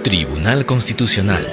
Tribunal Constitucional.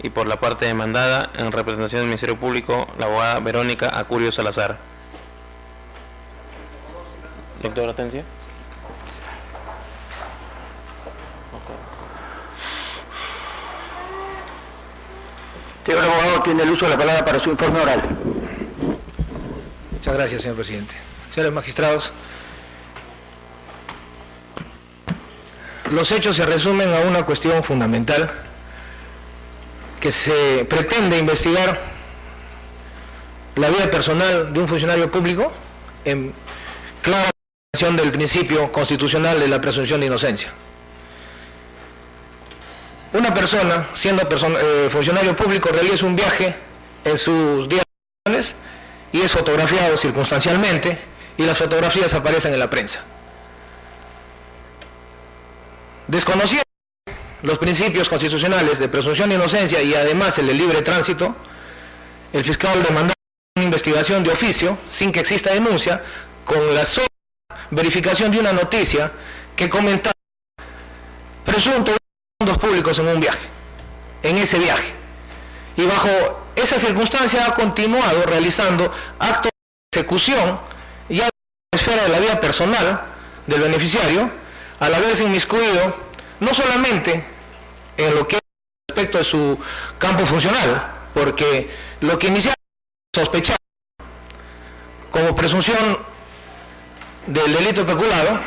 Y por la parte demandada, en representación del Ministerio Público, la abogada Verónica Acurio Salazar. Doctor Atencia. Señor abogado, tiene el uso de la palabra para su informe oral. Muchas gracias, señor presidente. Señores magistrados, los hechos se resumen a una cuestión fundamental que se pretende investigar la vida personal de un funcionario público en clara violación del principio constitucional de la presunción de inocencia. Una persona, siendo funcionario público, realiza un viaje en sus días de vacaciones y es fotografiado circunstancialmente y las fotografías aparecen en la prensa. Desconociendo los principios constitucionales de presunción de inocencia y además el de libre tránsito, el fiscal demandó una investigación de oficio, sin que exista denuncia, con la sola verificación de una noticia que comentaba presuntos fondos públicos en un viaje, en ese viaje. Y bajo esa circunstancia ha continuado realizando actos de persecución ya en la esfera de la vida personal del beneficiario, al haberse inmiscuido no solamente en lo que es respecto de su campo funcional, porque lo que inicialmente sospechaba como presunción del delito peculado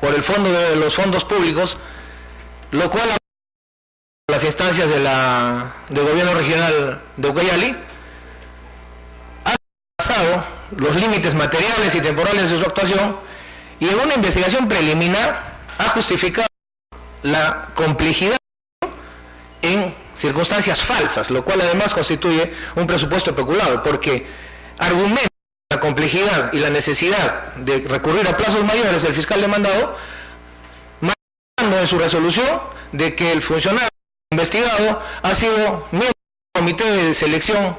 por el fondo de los fondos públicos, lo cual las instancias del gobierno regional de Ucayali han pasado los límites materiales y temporales de su actuación y en una investigación preliminar ha justificado la complejidad en circunstancias falsas, lo cual además constituye un presupuesto peculado, porque argumenta la complejidad y la necesidad de recurrir a plazos mayores el fiscal demandado, manifestando en su resolución de que el funcionario investigado ha sido miembro del comité de selección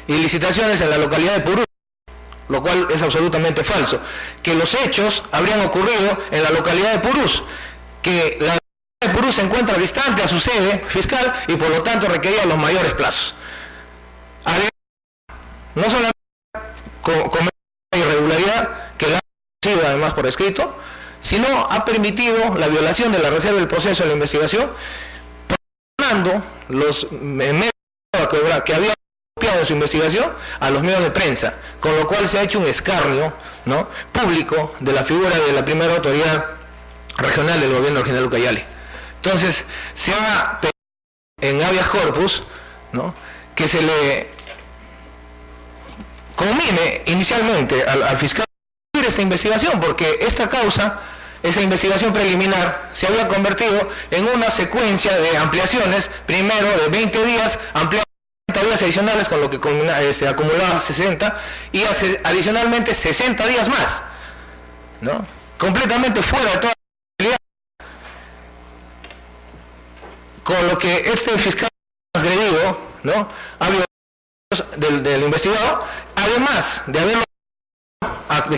y licitaciones en la localidad de Purús, lo cual es absolutamente falso, que los hechos habrían ocurrido en la localidad de Purús, que la de Purús se encuentra distante a su sede fiscal y por lo tanto requería los mayores plazos. Además, no solamente comete irregularidad, que la ha sido además por escrito, sino ha permitido la violación de la reserva del proceso de la investigación, proporcionando los medios que había copiado en su investigación a los medios de prensa, con lo cual se ha hecho un escarnio, ¿no?, público de la figura de la primera autoridad regional del gobierno regional Ucayali. Entonces, se ha pedido en habeas corpus, ¿no?, que se le conmine inicialmente al fiscal esta investigación, porque esta causa, esa investigación preliminar, se había convertido en una secuencia de ampliaciones, primero de 20 días, ampliando 30 días adicionales, con lo que acumulaba 60, y adicionalmente 60 días más, ¿no?, completamente fuera de toda la realidad, con lo que este fiscal transgredido, ¿no?, ha violado del investigado, además de haberlo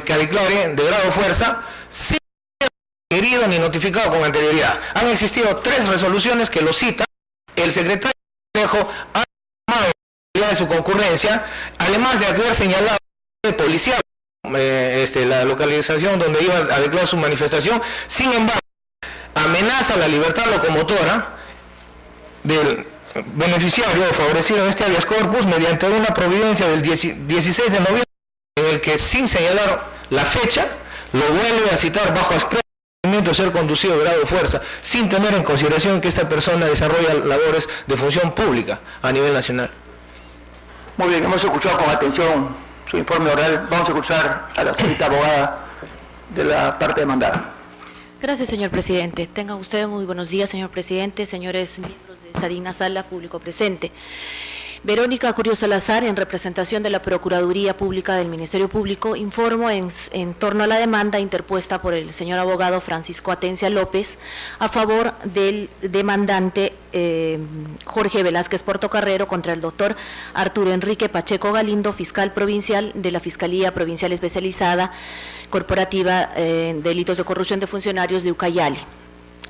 que declare de grado fuerza, sin ser requerido ni notificado con anterioridad. Han existido 3 resoluciones que lo citan. El secretario del Consejo ha tomado de su concurrencia, además de haber señalado policial la localización donde iba a declarar su manifestación. Sin embargo, amenaza la libertad locomotora del beneficiario favorecido en este habeas corpus mediante una providencia del 16 de noviembre en el que, sin señalar la fecha, lo vuelve a citar bajo expreso de ser conducido de grado de fuerza, sin tener en consideración que esta persona desarrolla labores de función pública a nivel nacional. Muy bien, hemos escuchado con atención su informe oral. Vamos a escuchar a la señorita abogada de la parte demandada. Gracias, señor presidente. Tengan ustedes muy buenos días, señor presidente, señores miembros de esta digna sala, público presente. Verónica Acurio Salazar, en representación de la Procuraduría Pública del Ministerio Público, informo en torno a la demanda interpuesta por el señor abogado Francisco Atencia López a favor del demandante Jorge Velázquez Portocarrero contra el doctor Arturo Enrique Pacheco Galindo, fiscal provincial de la Fiscalía Provincial Especializada Corporativa en Delitos de Corrupción de Funcionarios de Ucayali,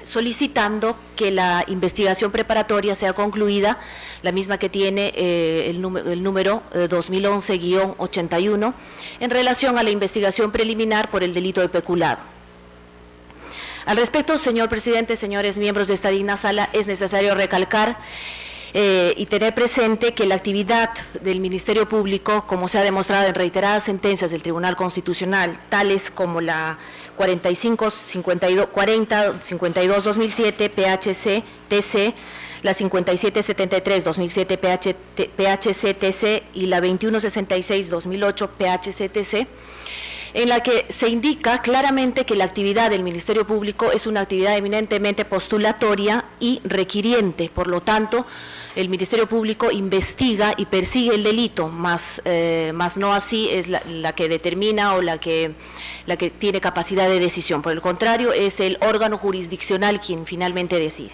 solicitando que la investigación preparatoria sea concluida, la misma que tiene el número 2011-81, en relación a la investigación preliminar por el delito de peculado. Al respecto, señor presidente, señores miembros de esta digna sala, es necesario recalcar y tener presente que la actividad del Ministerio Público, como se ha demostrado en reiteradas sentencias del Tribunal Constitucional, tales como la 40-52-2007 PHC-TC, la 5773-2007 PHC-TC y la 2166-2008 PHC-TC, en la que se indica claramente que la actividad del Ministerio Público es una actividad eminentemente postulatoria y requiriente. Por lo tanto, el Ministerio Público investiga y persigue el delito, más no así es la que determina o la que tiene capacidad de decisión. Por el contrario, es el órgano jurisdiccional quien finalmente decide.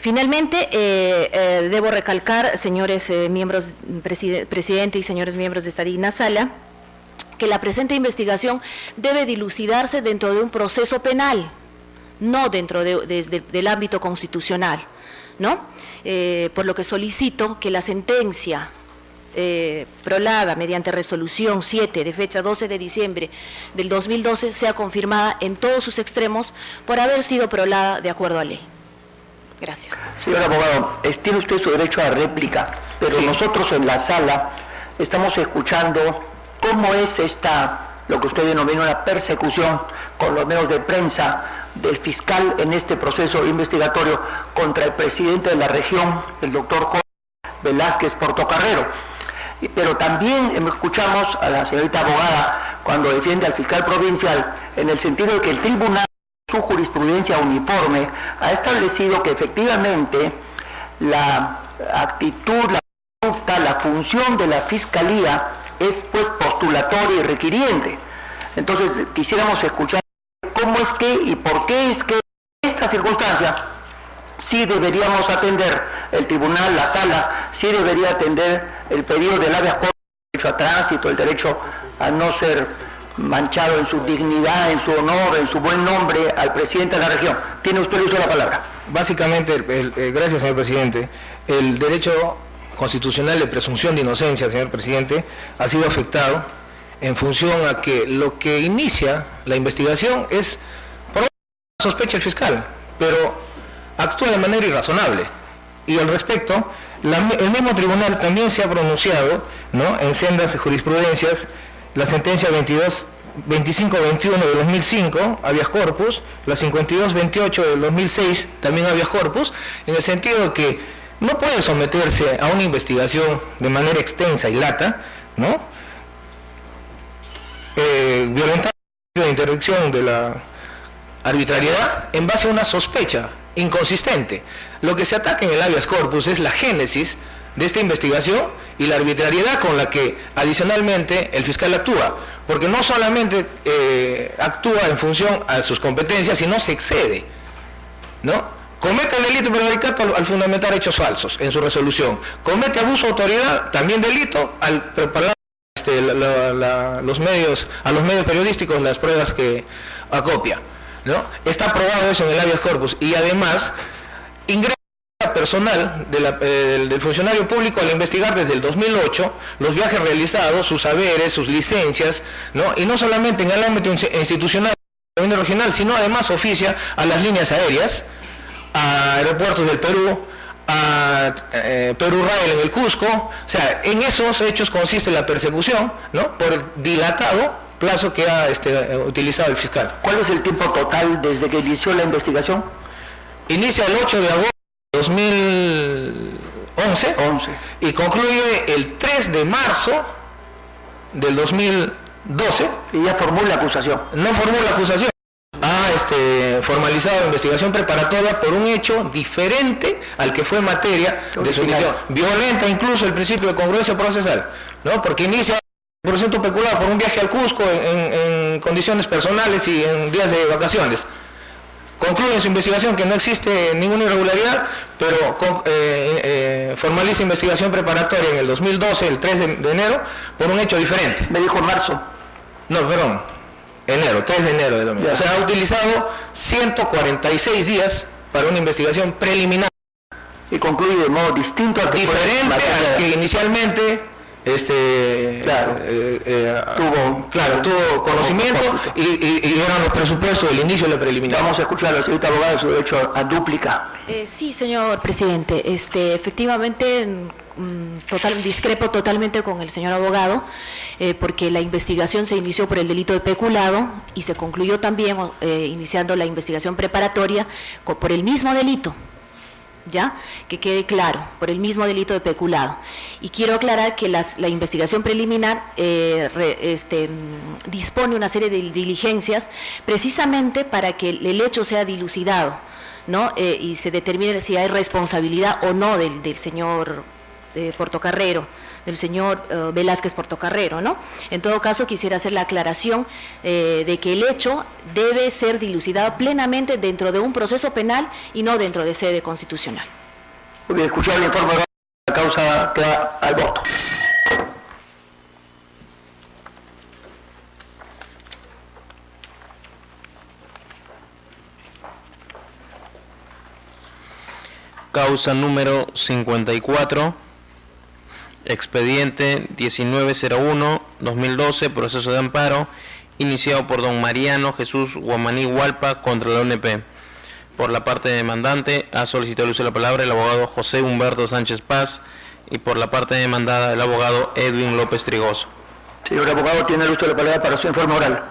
Finalmente, debo recalcar, señores miembros, presidente y señores miembros de esta digna sala, que la presente investigación debe dilucidarse dentro de un proceso penal, no dentro del ámbito constitucional, ¿no? Por lo que solicito que la sentencia prolada mediante resolución 7 de fecha 12 de diciembre del 2012 sea confirmada en todos sus extremos por haber sido prolada de acuerdo a ley. Gracias. Señor abogado, tiene usted su derecho a réplica, pero sí, nosotros en la sala estamos escuchando cómo es lo que usted denomina una persecución con los medios de prensa del fiscal en este proceso investigatorio contra el presidente de la región, el doctor Jorge Velázquez Portocarrero. Pero también escuchamos a la señorita abogada cuando defiende al fiscal provincial en el sentido de que el tribunal, su jurisprudencia uniforme, ha establecido que efectivamente la actitud, la conducta, la función de la fiscalía es pues postulatoria y requiriente. Entonces quisiéramos escuchar cómo es que y por qué es que en esta circunstancia sí deberíamos atender el tribunal, la sala, sí debería atender el pedido del habeas corpus, el derecho a tránsito, el derecho a no ser manchado en su dignidad, en su honor, en su buen nombre al presidente de la región. Tiene usted el uso de la palabra. Básicamente, gracias, señor presidente, el derecho constitucional de presunción de inocencia, señor presidente, ha sido afectado en función a que lo que inicia la investigación es por una sospecha el fiscal, pero actúa de manera irrazonable. Y al respecto, el mismo tribunal también se ha pronunciado, ¿no?, en sendas jurisprudencias, la sentencia 2521 de 2005, habeas corpus, la 5228 de 2006, también habeas corpus, en el sentido de que no puede someterse a una investigación de manera extensa y lata, ¿no?, violentando la interdicción de la arbitrariedad en base a una sospecha inconsistente. Lo que se ataca en el habeas corpus es la génesis de esta investigación y la arbitrariedad con la que adicionalmente el fiscal actúa, porque no solamente actúa en función a sus competencias, sino se excede, ¿no?, comete el delito de prevaricato al fundamentar hechos falsos en su resolución. Comete abuso de autoridad, también delito, al preparar los medios periodísticos las pruebas que acopia, ¿no? Está aprobado eso en el habeas corpus y además ingresa personal del funcionario público al investigar desde el 2008 los viajes realizados, sus saberes, sus licencias, ¿no? Y no solamente en el ámbito institucional regional, sino además oficia a las líneas aéreas, a aeropuertos del Perú, a Perú Rail en el Cusco. O sea, en esos hechos consiste la persecución, ¿no? Por el dilatado plazo que ha utilizado el fiscal. ¿Cuál es el tiempo total desde que inició la investigación? Inicia el 8 de agosto de 2011 y concluye el 3 de marzo del 2012. Y ya formula acusación. No formula acusación. Ha formalizado investigación preparatoria por un hecho diferente al que fue materia de su inicio. Violenta incluso el principio de congruencia procesal, ¿no? Porque inicia el procedimiento peculiar por un viaje al Cusco en condiciones personales y en días de vacaciones. Concluye en su investigación que no existe ninguna irregularidad, pero formaliza investigación preparatoria en el 2012, el 3 de enero, por un hecho diferente. Me dijo marzo. No, perdón, enero, 3 de enero de 2012. O sea, ha utilizado 146 días para una investigación preliminar. Y concluye de modo distinto al que diferente al que inicialmente tuvo conocimiento y eran los presupuestos del inicio de la preliminar. Vamos a escuchar a la señorita abogada su derecho a dúplica. Sí, señor presidente. Efectivamente, discrepo totalmente con el señor abogado, porque la investigación se inició por el delito de peculado y se concluyó también iniciando la investigación preparatoria por el mismo delito. ¿Ya? Que quede claro, por el mismo delito de peculado. Y quiero aclarar que la investigación preliminar dispone una serie de diligencias precisamente para que el hecho sea dilucidado, ¿no? Y se determine si hay responsabilidad o no del señor Portocarrero, del señor Velázquez Portocarrero, ¿no? En todo caso, quisiera hacer la aclaración de que el hecho debe ser dilucidado plenamente dentro de un proceso penal y no dentro de sede constitucional. Muy bien, escuchado el informe, la causa queda al voto. Causa número 54. Expediente 1901-2012, proceso de amparo, iniciado por don Mariano Jesús Guamaní Hualpa contra la ONP. Por la parte demandante, ha solicitado el uso de la palabra el abogado José Humberto Sánchez Paz, y por la parte demandada, el abogado Edwin López Trigoso. Señor abogado, tiene el uso de la palabra para su informe oral.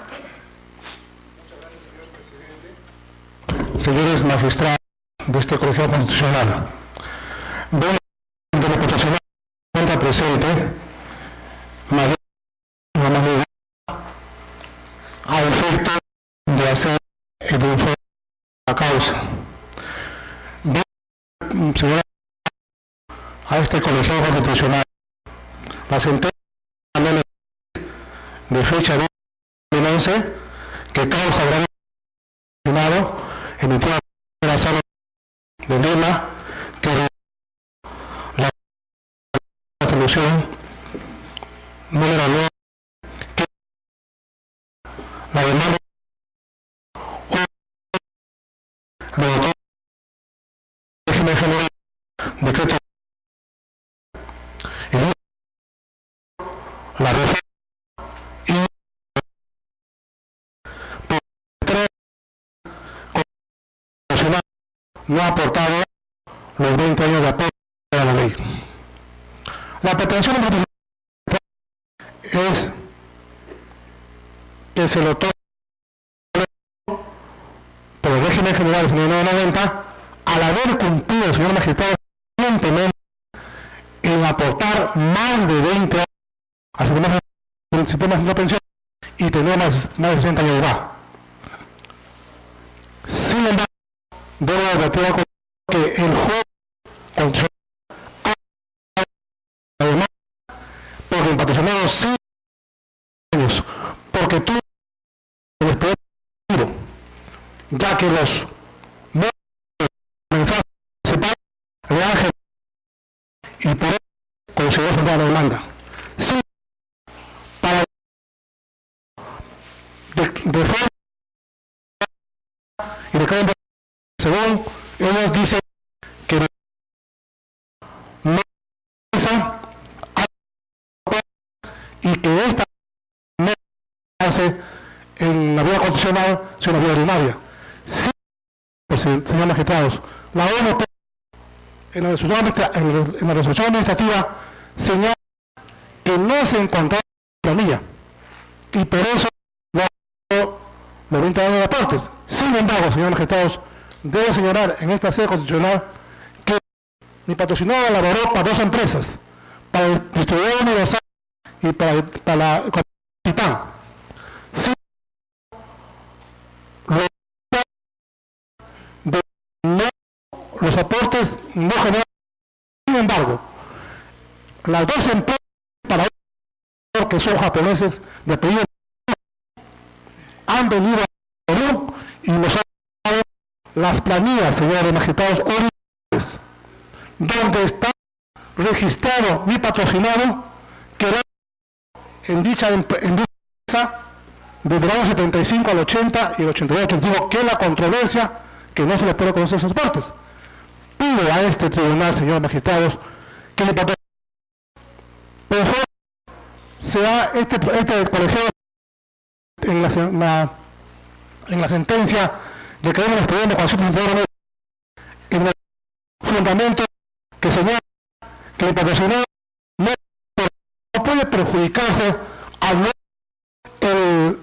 Señores magistrados de este Colegio Constitucional, ven de la profesional presente, María Guamaní, a efecto de hacer el informe de la causa. Bien, señora, a este Colegio Constitucional, la sentencia de fecha 2011 que causa grave emitida por la Sala de Lima, que la resolución número 9, que la demanda de autor régimen general, decreto y la reforma y no ha aportado los 20 años de apoyo a la ley. La pretensión es que se lo otorgue por el régimen general de 1990 al haber cumplido el señor magistrado recientemente en aportar más de 20 años al sistema de pensión y tener más de 60 años de edad. Sin embargo, debo advertir que el juez además porque el patrocinado 5 años, porque tú el expediente, ya que los seguridad general y por eso consideró fundada la demanda. Sí, para de forma y de cada según ellos dicen que no y que esta no hace en la vía constitucional sino en la vía ordinaria. Sí, señores magistrados, la ONP en la resolución administrativa señala que no se encontraba planilla y por eso no los 20 años de aportes. Sin embargo, señores magistrados, debo señalar en esta sede constitucional que mi patrocinado elaboró para dos empresas, para el distribuidor universal y para la Titán. Sí, los aportes no generan. Sin embargo, las dos empresas para que son japoneses de apellido han venido a Perú y nos han dado las planillas, señores magistrados, originales, donde está registrado mi patrocinado que era en dicha empresa desde el año 75 al 80 y el 88. Digo que la controversia que no se le puede conocer esos aportes. Pido a este tribunal, señores magistrados, que le papel sea este colegiado en la sentencia de que deben estudiar en el fundamento que señala que el patrocinado no puede perjudicarse al no el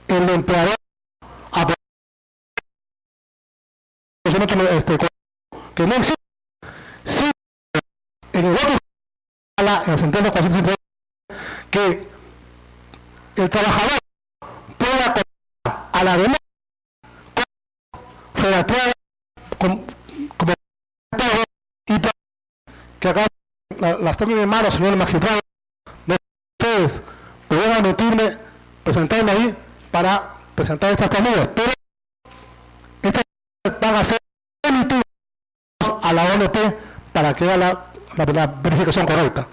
empleador que no existe. Sí, en el otro en la sentencia que el trabajador pueda a la demanda como y que acá las tengo en manos, señores magistrados, ustedes pueden admitirme, presentarme ahí para presentar estas planillas, pero estas van a ser emitidas a la ONP para que haga la verificación correcta.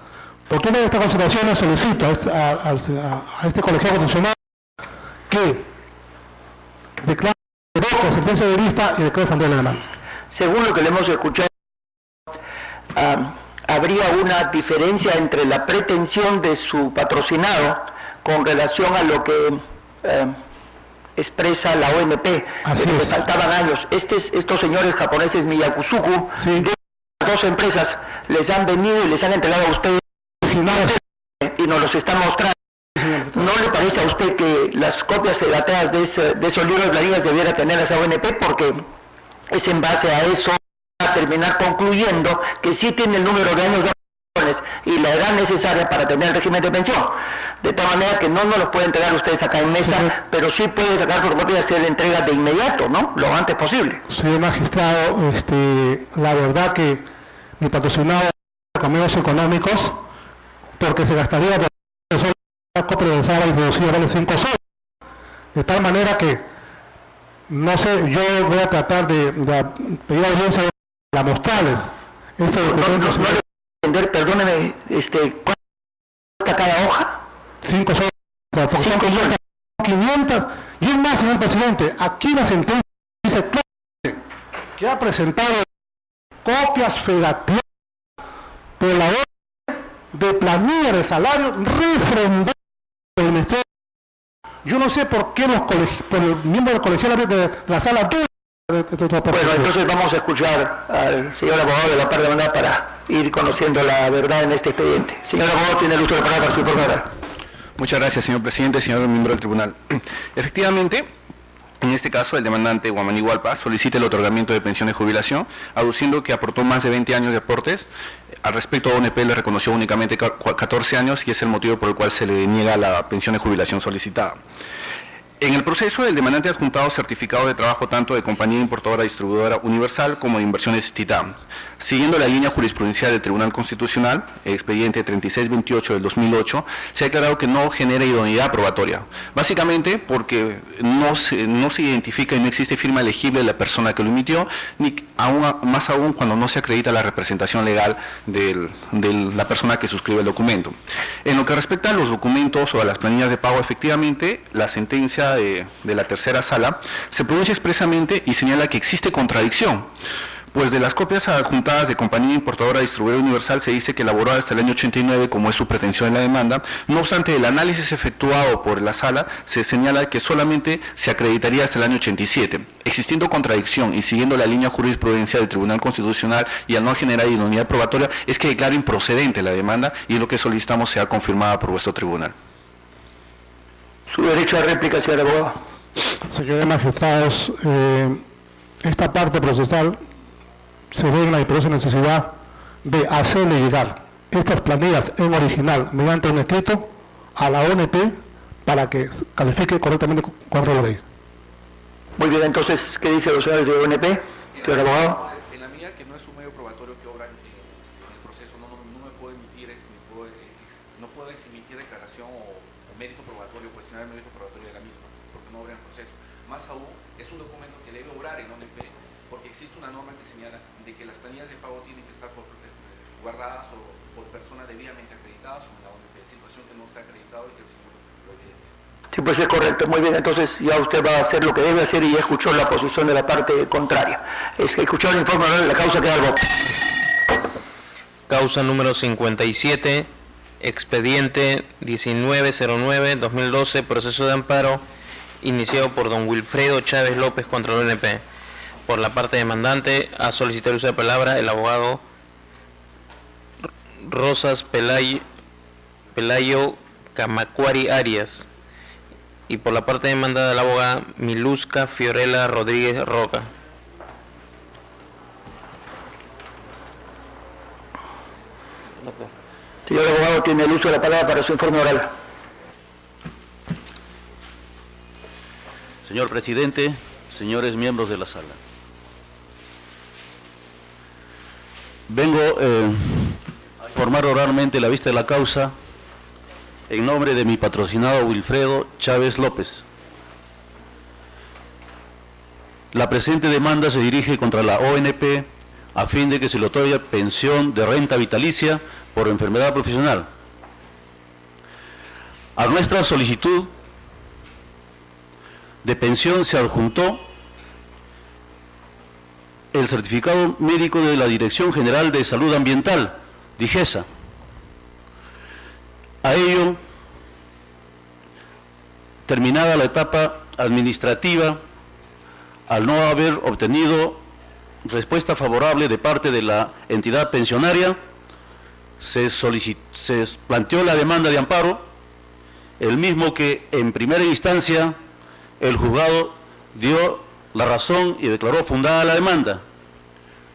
Por todas estas consideraciones solicito a este colegiado constitucional que declare la sentencia de vista y declare fundada la demanda. Según lo que le hemos escuchado, habría una diferencia entre la pretensión de su patrocinado con relación a lo que expresa la ONP, que faltaban años. Estos señores japoneses Miyakuzuku, sí, de las dos empresas, les han venido y les han entregado a ustedes y nos los están mostrando. ¿No le parece a usted que las copias federadas de esos libros de planillas debiera tener esa ONP? Porque es en base a eso a terminar concluyendo que sí tiene el número de años de pensiones y la edad necesaria para tener el régimen de pensión. De tal manera que no nos los pueden entregar ustedes acá en mesa, sí, pero sí pueden sacar su copia y hacer la entrega de inmediato, ¿no? Lo antes posible. Señor magistrado, la verdad que mi patrocinado con medios económicos, porque se gastaría de la copia de sala introducida vale 5 soles. De tal manera que, no sé, yo voy a tratar de pedir audiencia a mostrarles. Esto no le entender, perdóneme, ¿cuánto cuesta cada hoja? 5 soles. O sea, porque 500. Y es más, señor presidente, aquí la sentencia dice claramente que ha presentado copias federativas por la orden de planilla de salario refrendada por el Ministerio. Yo no sé por qué por el miembro del colegiado de la sala 2. Bueno, entonces vamos a escuchar al señor abogado de la parte demandada para ir conociendo la verdad en este expediente. Señor abogado, tiene el uso de la palabra para su informe. Muchas gracias, señor presidente, señor miembro del tribunal. Efectivamente, en este caso, el demandante Guamaní Hualpa solicita el otorgamiento de pensión de jubilación, aduciendo que aportó más de 20 años de aportes. Al respecto, ONP le reconoció únicamente 14 años y es el motivo por el cual se le niega la pensión de jubilación solicitada. En el proceso, el demandante ha adjuntado certificado de trabajo tanto de compañía importadora distribuidora Universal como de inversiones Titán. Siguiendo la línea jurisprudencial del Tribunal Constitucional, expediente 3628 del 2008, se ha declarado que no genera idoneidad probatoria. Básicamente porque no se identifica y no existe firma elegible de la persona que lo emitió, ni más aún cuando no se acredita la representación legal de la persona que suscribe el documento. En lo que respecta a los documentos o a las planillas de pago, efectivamente, la sentencia de la tercera sala se pronuncia expresamente y señala que existe contradicción, pues de las copias adjuntadas de compañía importadora distribuidora Universal se dice que elaboró hasta el año 89, como es su pretensión en la demanda. No obstante, el análisis efectuado por la sala se señala que solamente se acreditaría hasta el año 87. Existiendo contradicción y siguiendo la línea jurisprudencial del Tribunal Constitucional y al no generar idoneidad probatoria, es que declara improcedente la demanda y lo que solicitamos sea confirmada por vuestro tribunal. Su derecho a réplica, señor abogado. Señores magistrados, esta parte procesal se ve en la imperiosa necesidad de hacerle llegar estas planillas en original mediante un escrito a la ONP para que califique correctamente contra la ley. Muy bien, entonces, ¿qué dicen los señores de ONP, señor abogado? En la medida que no es un medio probatorio que obra en el proceso, no me puedo emitir, no puedo emitir declaración o mérito probatorio, cuestionar el mérito probatorio de la misma, porque no obra en el proceso. Más aún, es un documento que debe obrar en ONP, porque existe una norma que señala de que las planillas de pago tienen que estar guardadas o por personas debidamente acreditadas o en la ONP, situación que no está acreditado y que el señor lo evidencia. Sí, pues es correcto. Muy bien, entonces ya usted va a hacer lo que debe hacer y ya escuchó la posición de la parte contraria. Es que escuchó el informe oral, la causa queda al voto. Causa número 57, expediente 1909-2012, proceso de amparo iniciado por don Wilfredo Chávez López contra la ONP. Por la parte demandante, ha solicitado el uso de palabra el abogado Rosas Pelayo Camacuari Arias. Y por la parte demandada, la abogada Miluska Fiorella Rodríguez Roca. Señor abogado, tiene el uso de la palabra para su informe oral. Señor presidente, señores miembros de la sala. Vengo a informar oralmente la vista de la causa en nombre de mi patrocinado Wilfredo Chávez López. La presente demanda se dirige contra la ONP a fin de que se le otorgue pensión de renta vitalicia por enfermedad profesional. A nuestra solicitud de pensión se adjuntó el certificado médico de la Dirección General de Salud Ambiental, DIGESA. A ello, terminada la etapa administrativa, al no haber obtenido respuesta favorable de parte de la entidad pensionaria, se planteó la demanda de amparo, el mismo que en primera instancia el juzgado dio la razón y declaró fundada la demanda.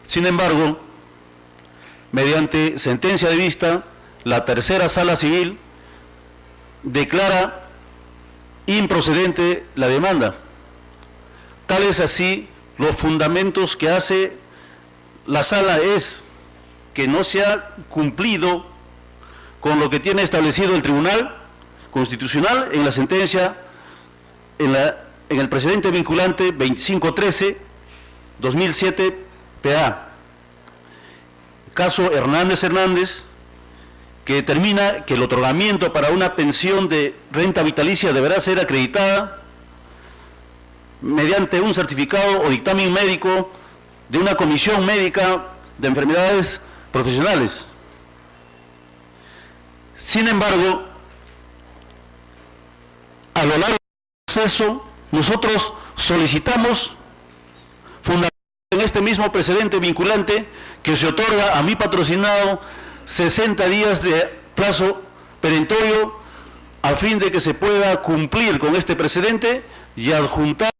Sin embargo, mediante sentencia de vista, la tercera sala civil declara improcedente la demanda. Tal es así, los fundamentos que hace la sala es que no se ha cumplido con lo que tiene establecido el Tribunal Constitucional en la sentencia, en el precedente vinculante 2513-2007 PA. Caso Hernández, que determina que el otorgamiento para una pensión de renta vitalicia deberá ser acreditada mediante un certificado o dictamen médico de una comisión médica de enfermedades profesionales. Sin embargo, a lo largo del proceso, nosotros solicitamos, fundamentalmente en este mismo precedente vinculante, que se otorga a mi patrocinado 60 días de plazo perentorio a fin de que se pueda cumplir con este precedente y adjuntar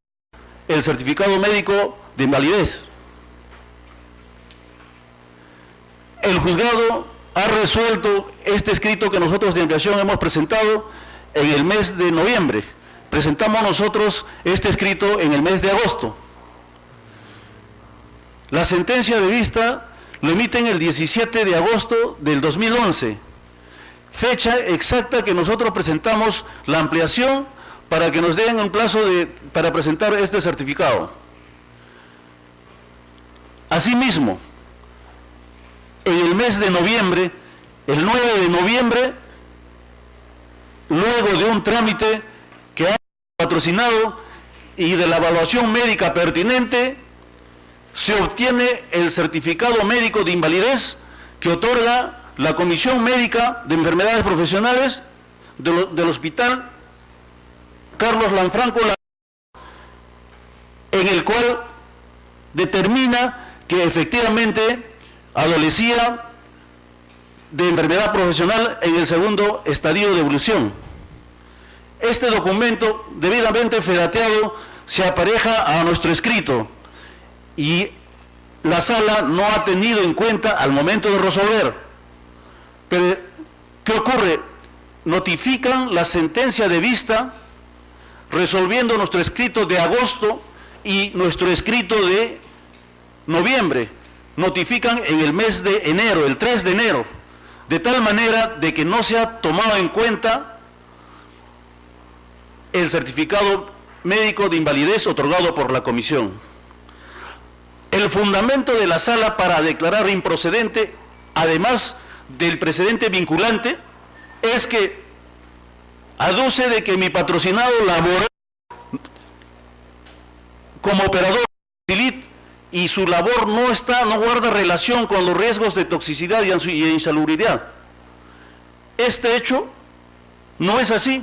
el certificado médico de invalidez. El juzgado ha resuelto este escrito que nosotros de ampliación hemos presentado en el mes de noviembre, presentamos nosotros este escrito en el mes de agosto. La sentencia de vista lo emiten el 17 de agosto del 2011, fecha exacta que nosotros presentamos la ampliación para que nos den un plazo para presentar este certificado. Asimismo, en el mes de noviembre, el 9 de noviembre, luego de un trámite que ha patrocinado y de la evaluación médica pertinente, se obtiene el certificado médico de invalidez que otorga la Comisión Médica de Enfermedades Profesionales del Hospital Carlos Lanfranco, en el cual determina que efectivamente adolecía de enfermedad profesional en el segundo estadio de evolución. Este documento, debidamente fedateado, se apareja a nuestro escrito y la sala no ha tenido en cuenta al momento de resolver. Pero, ¿qué ocurre? Notifican la sentencia de vista resolviendo nuestro escrito de agosto y nuestro escrito de noviembre. Notifican en el mes de enero, el 3 de enero, de tal manera de que no se ha tomado en cuenta el certificado médico de invalidez otorgado por la comisión. El fundamento de la sala para declarar improcedente, además del precedente vinculante, es que aduce de que mi patrocinado laboró como operador y su labor no guarda relación con los riesgos de toxicidad y insalubridad. Este hecho no es así.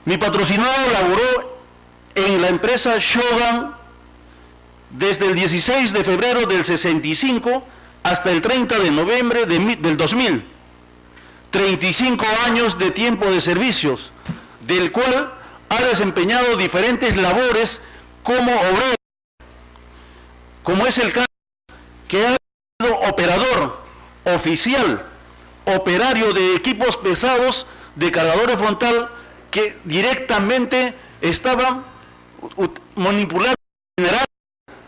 Mi patrocinado laboró en la empresa Shodan desde el 16 de febrero del 65 hasta el 30 de noviembre del 2000. 35 años de tiempo de servicios, del cual ha desempeñado diferentes labores como obrero, como es el caso que ha sido operador, oficial, operario de equipos pesados de cargadores frontal que directamente estaban manipulando minerales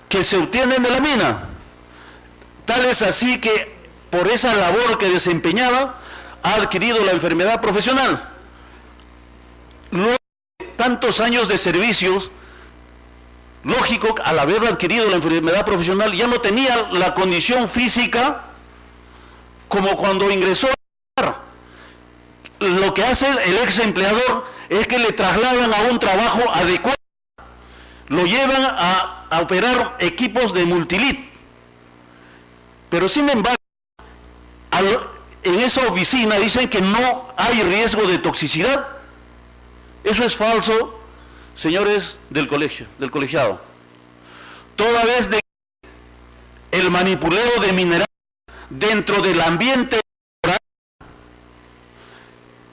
que se obtienen de la mina. Tal es así que por esa labor que desempeñaba ha adquirido la enfermedad profesional. Luego de tantos años de servicios, lógico, al haber adquirido la enfermedad profesional, ya no tenía la condición física como cuando ingresó a trabajar. Lo que hace el ex empleador es que le trasladan a un trabajo adecuado, lo llevan a operar equipos de multilit. Pero sin embargo, en esa oficina dicen que no hay riesgo de toxicidad. Eso es falso, señores del colegiado. Toda vez de el manipuleo de minerales dentro del ambiente laboral,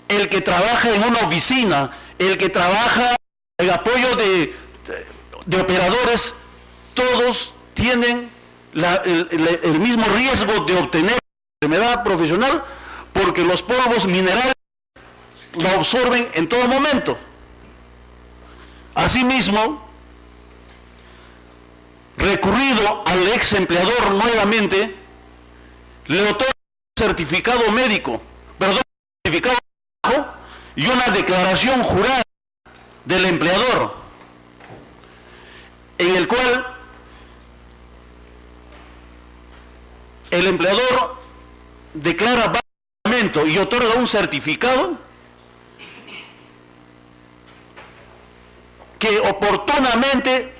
el que trabaja en una oficina, el que trabaja en apoyo de operadores, todos tienen el mismo riesgo de obtener enfermedad profesional porque los polvos minerales lo absorben en todo momento. Asimismo, recurrido al ex empleador nuevamente, le otorga un certificado médico, certificado de trabajo y una declaración jurada del empleador, en el cual el empleador declara y otorga un certificado que oportunamente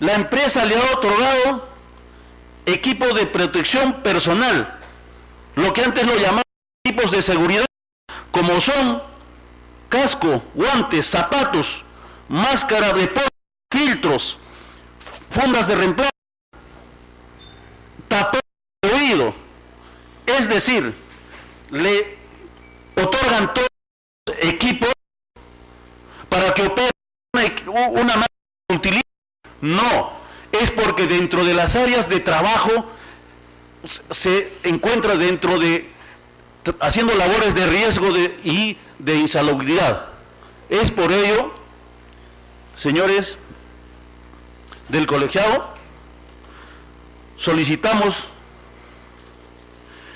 la empresa le ha otorgado equipo de protección personal, lo que antes lo llamaban equipos de seguridad, como son casco, guantes, zapatos, máscara de polvo, filtros, fundas de reemplazo, tapón de oído. Es decir, le otorgan todos los equipos para que opere una máquina multilínea. No, es porque dentro de las áreas de trabajo se encuentra haciendo labores de riesgo y de insalubridad. Es por ello, señores del colegiado, solicitamos,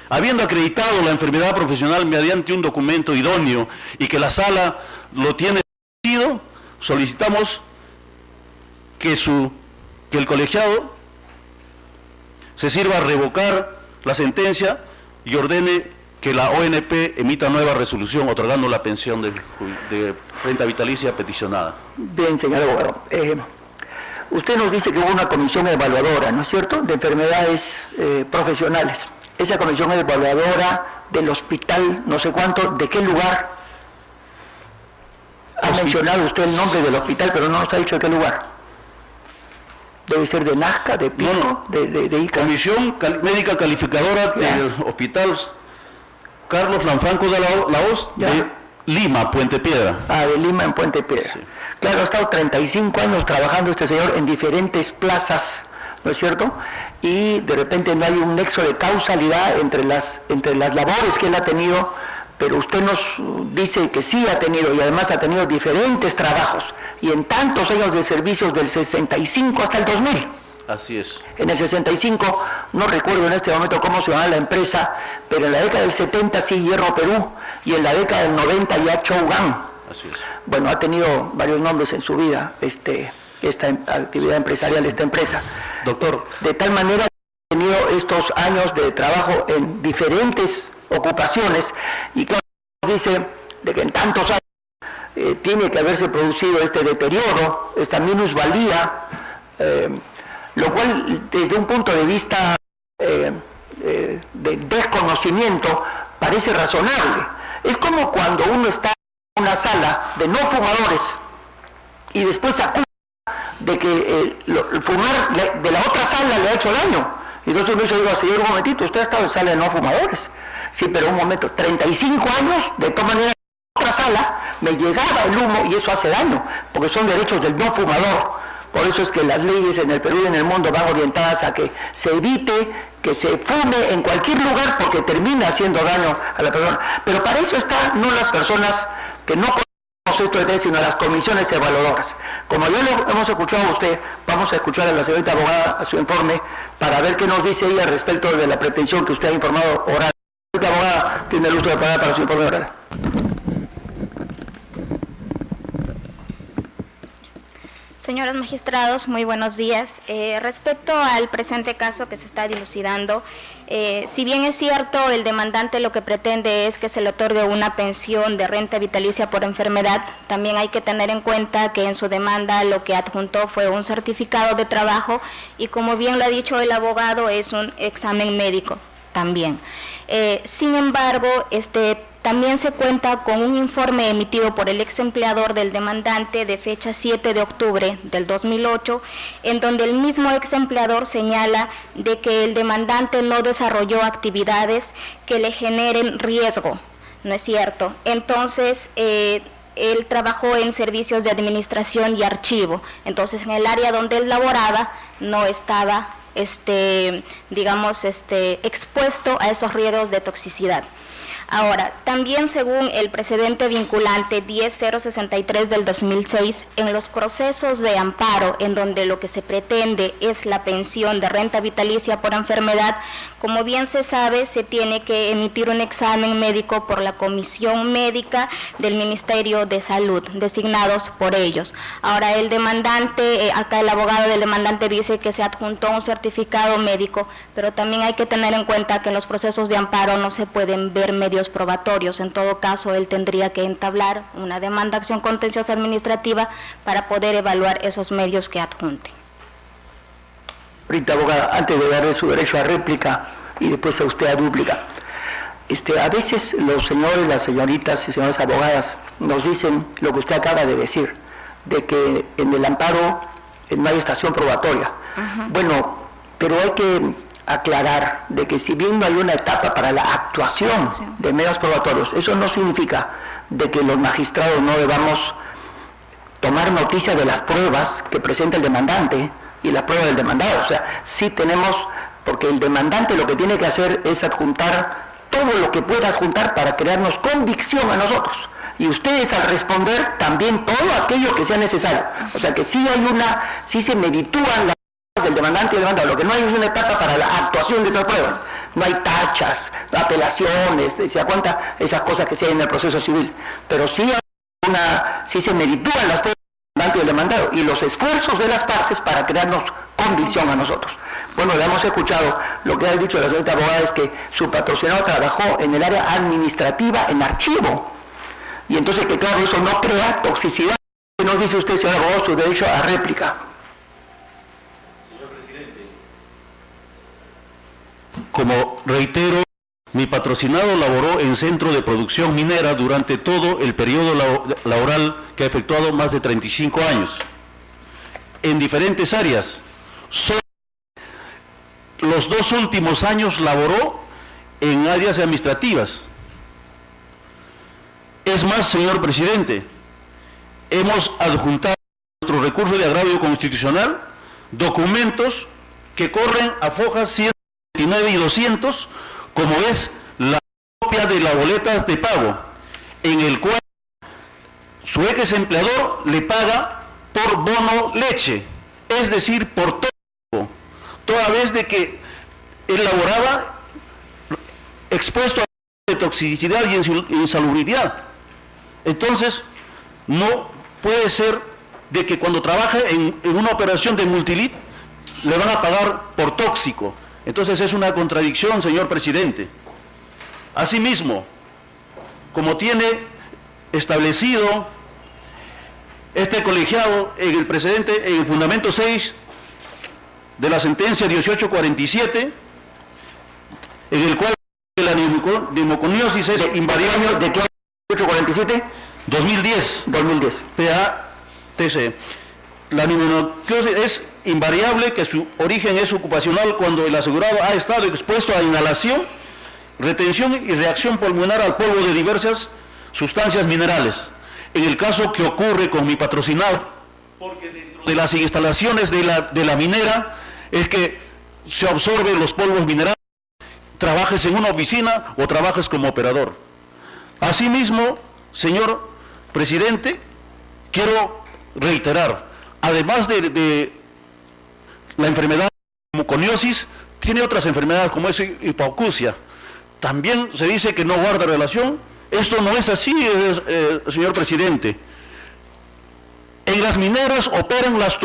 habiendo acreditado la enfermedad profesional mediante un documento idóneo y que la sala lo tiene establecido, solicitamos que el colegiado se sirva a revocar la sentencia y ordene que la ONP emita nueva resolución otorgando la pensión de renta vitalicia peticionada. Bien, señor abogado. Usted nos dice que hubo una comisión evaluadora, ¿no es cierto?, de enfermedades profesionales. Esa comisión evaluadora del hospital, no sé cuánto, ¿de qué lugar? Ha mencionado usted el nombre del hospital, pero no nos ha dicho de qué lugar. Debe ser de Nazca, de Pisco, no. de Ica. Comisión Médica Calificadora del Hospital Carlos Lanfranco de la Hoz de Lima, Puente Piedra. Ah, de Lima en Puente Piedra. Sí. Claro, ha estado 35 años trabajando este señor en diferentes plazas, ¿no es cierto? Y de repente no hay un nexo de causalidad entre las labores que él ha tenido, pero usted nos dice que sí ha tenido, y además ha tenido diferentes trabajos, y en tantos años de servicios del 65 hasta el 2000. Así es. En el 65, no recuerdo en este momento cómo se llamaba la empresa, pero en la década del 70 sí Hierro Perú, y en la década del 90 ya Chougan. Así es. Bueno, ha tenido varios nombres en su vida, esta actividad empresarial, esta empresa. Doctor. De tal manera que ha tenido estos años de trabajo en diferentes ocupaciones, y claro, dice de que en tantos años tiene que haberse producido este deterioro, esta minusvalía, lo cual desde un punto de vista de desconocimiento parece razonable. Es como cuando uno está en una sala de no fumadores y después se acusa de que el fumar de la otra sala le ha hecho daño. Y entonces uno dice, señor, un momentito, usted ha estado en sala de no fumadores. Sí, pero un momento, 35 años, de todas maneras, en otra sala me llegaba el humo y eso hace daño, porque son derechos del no fumador. Por eso es que las leyes en el Perú y en el mundo van orientadas a que se evite que se fume en cualquier lugar porque termina haciendo daño a la persona. Pero para eso están no las personas que no conocemos esto de ley, sino las comisiones evaluadoras. Como ya lo hemos escuchado a usted, vamos a escuchar a la señorita abogada a su informe para ver qué nos dice ella respecto de la pretensión que usted ha informado oral. La señorita abogada tiene el uso de palabra para su informe oral. Señores magistrados, muy buenos días. Respecto al presente caso que se está dilucidando, si bien es cierto, el demandante lo que pretende es que se le otorgue una pensión de renta vitalicia por enfermedad, también hay que tener en cuenta que en su demanda lo que adjuntó fue un certificado de trabajo y, como bien lo ha dicho el abogado, es un examen médico también. Sin embargo, también se cuenta con un informe emitido por el ex empleador del demandante de fecha 7 de octubre del 2008, en donde el mismo ex empleador señala de que el demandante no desarrolló actividades que le generen riesgo, ¿no es cierto? Entonces, él trabajó en servicios de administración y archivo, entonces en el área donde él laboraba no estaba, expuesto a esos riesgos de toxicidad. Ahora, también según el precedente vinculante 10063 del 2006, en los procesos de amparo, en donde lo que se pretende es la pensión de renta vitalicia por enfermedad, como bien se sabe, se tiene que emitir un examen médico por la Comisión Médica del Ministerio de Salud, designados por ellos. Ahora, el demandante, acá el abogado del demandante dice que se adjuntó un certificado médico, pero también hay que tener en cuenta que en los procesos de amparo no se pueden ver medios probatorios. En todo caso, él tendría que entablar una demanda de acción contenciosa administrativa para poder evaluar esos medios que adjunte. Ahorita, abogada, antes de darle su derecho a réplica y después a usted a dúplica, a veces los señores, las señoritas y señoras abogadas nos dicen lo que usted acaba de decir, de que en el amparo no hay estación probatoria. Bueno, pero hay que aclarar de que si bien no hay una etapa para la actuación de medios probatorios, eso no significa de que los magistrados no debamos tomar noticia de las pruebas que presenta el demandante y la prueba del demandado. O sea, sí tenemos, porque el demandante lo que tiene que hacer es adjuntar todo lo que pueda adjuntar para crearnos convicción a nosotros. y ustedes al responder también todo aquello que sea necesario. O sea que sí se meritúan las pruebas del demandante y el demandado. Lo que no hay es una etapa para la actuación de esas pruebas. No hay tachas, apelaciones, se cuenta esas cosas que se hay en el proceso civil. Pero sí se meritúan las pruebas del demandante y el demandado y los esfuerzos de las partes para crearnos convicción a nosotros. Bueno, le hemos escuchado. Lo que ha dicho la señorita abogada es que su patrocinado trabajó en el área administrativa en archivo. Y entonces que claro, eso no crea toxicidad. ¿Qué nos dice usted, señor abogado, su derecho a réplica? Señor presidente, como reitero, mi patrocinado laboró en Centro de Producción Minera durante todo el periodo laboral que ha efectuado más de 35 años, en diferentes áreas. Los 2 últimos años laboró en áreas administrativas. Es más, señor presidente, hemos adjuntado a nuestro recurso de agravio constitucional documentos que corren a fojas 129 y 200, como es la copia de las boletas de pago, en el cual su ex empleador le paga por bono leche, es decir, por todo, toda vez de que él laboraba expuesto a toxicidad y insalubridad. Entonces, no puede ser de que cuando trabaja en una operación de Multilit le van a pagar por tóxico. Entonces es una contradicción, señor presidente. Asimismo, como tiene establecido este colegiado en el precedente, en el fundamento 6 de la sentencia 1847, en el cual la neumoconiosis es invariable. ¿De qué año? 1847? 2010. 2010. PATC. La neumoconiosis es invariable, que su origen es ocupacional cuando el asegurado ha estado expuesto a inhalación, retención y reacción pulmonar al polvo de diversas sustancias minerales. En el caso que ocurre con mi patrocinado, porque dentro de las instalaciones de la minera es que se absorben los polvos minerales, trabajes en una oficina o trabajes como operador. Asimismo, señor presidente, quiero reiterar, además de la enfermedad como coniosis, tiene otras enfermedades como es hipoacusia. También se dice que no guarda relación. Esto no es así, señor presidente. En las mineras operan las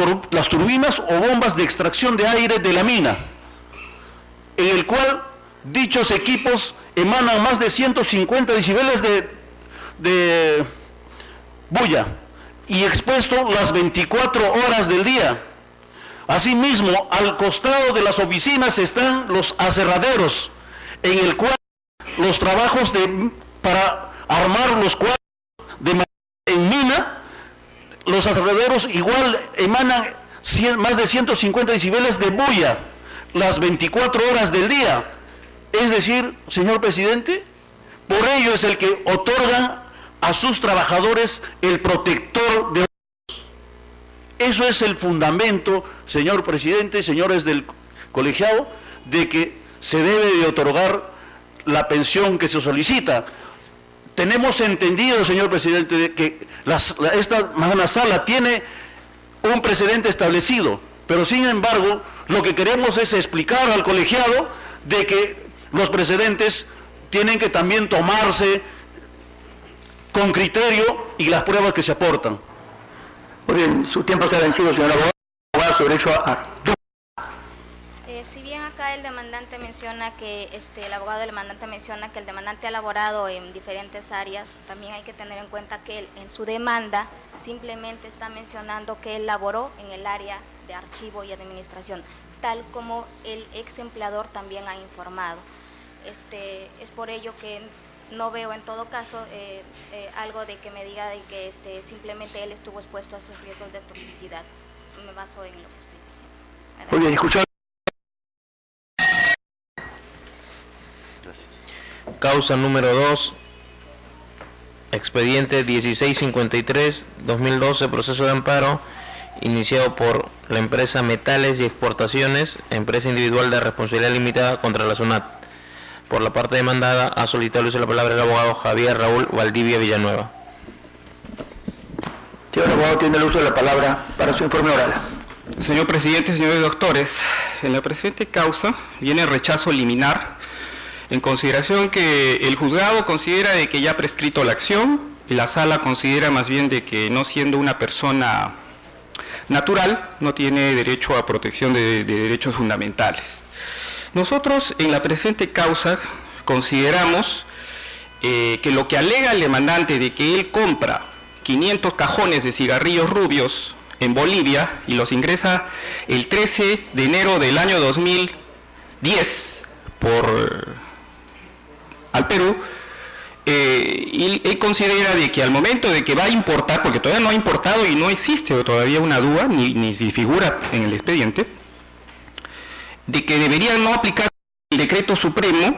turbinas o bombas de extracción de aire de la mina, en el cual dichos equipos emanan más de 150 decibeles de bulla y expuesto las 24 horas del día. Asimismo, al costado de las oficinas están los aserraderos, en el cual los trabajos para armar los cuadros en mina, los aserraderos igual emanan más de 150 decibeles de bulla las 24 horas del día. Es decir, señor presidente, por ello es el que otorgan a sus trabajadores el protector de ojos. Eso es el fundamento, señor presidente, señores del colegiado, de que se debe de otorgar la pensión que se solicita. Tenemos entendido, señor presidente, de que esta magna sala tiene un precedente establecido, pero sin embargo, lo que queremos es explicar al colegiado de que los precedentes tienen que también tomarse con criterio y las pruebas que se aportan. Muy bien, su tiempo se ha vencido, señor abogado, su derecho a... Si bien acá el demandante menciona que, el abogado del demandante menciona que el demandante ha laborado en diferentes áreas, también hay que tener en cuenta que él en su demanda simplemente está mencionando que él laboró en el área de archivo y administración, tal como el ex empleador también ha informado. Es por ello que no veo en todo caso algo de que me diga de que simplemente él estuvo expuesto a sus riesgos de toxicidad. Me baso en lo que estoy diciendo. Muy bien, escuchado. Causa número 2, expediente 1653-2012, proceso de amparo, iniciado por la empresa Metales y Exportaciones, empresa individual de responsabilidad limitada contra la SUNAT. Por la parte demandada, ha solicitado el uso de la palabra el abogado Javier Raúl Valdivia Villanueva. Señor abogado, tiene el uso de la palabra para su informe oral. Señor presidente, señores doctores, en la presente causa viene el rechazo liminar en consideración que el juzgado considera de que ya ha prescrito la acción y la sala considera más bien de que no siendo una persona natural no tiene derecho a protección de derechos fundamentales. Nosotros en la presente causa consideramos que lo que alega el demandante de que él compra 500 cajones de cigarrillos rubios en Bolivia y los ingresa el 13 de enero del año 2010 al Perú, y él considera de que al momento de que va a importar, porque todavía no ha importado y no existe todavía una duda, ni figura en el expediente, de que debería no aplicar el decreto supremo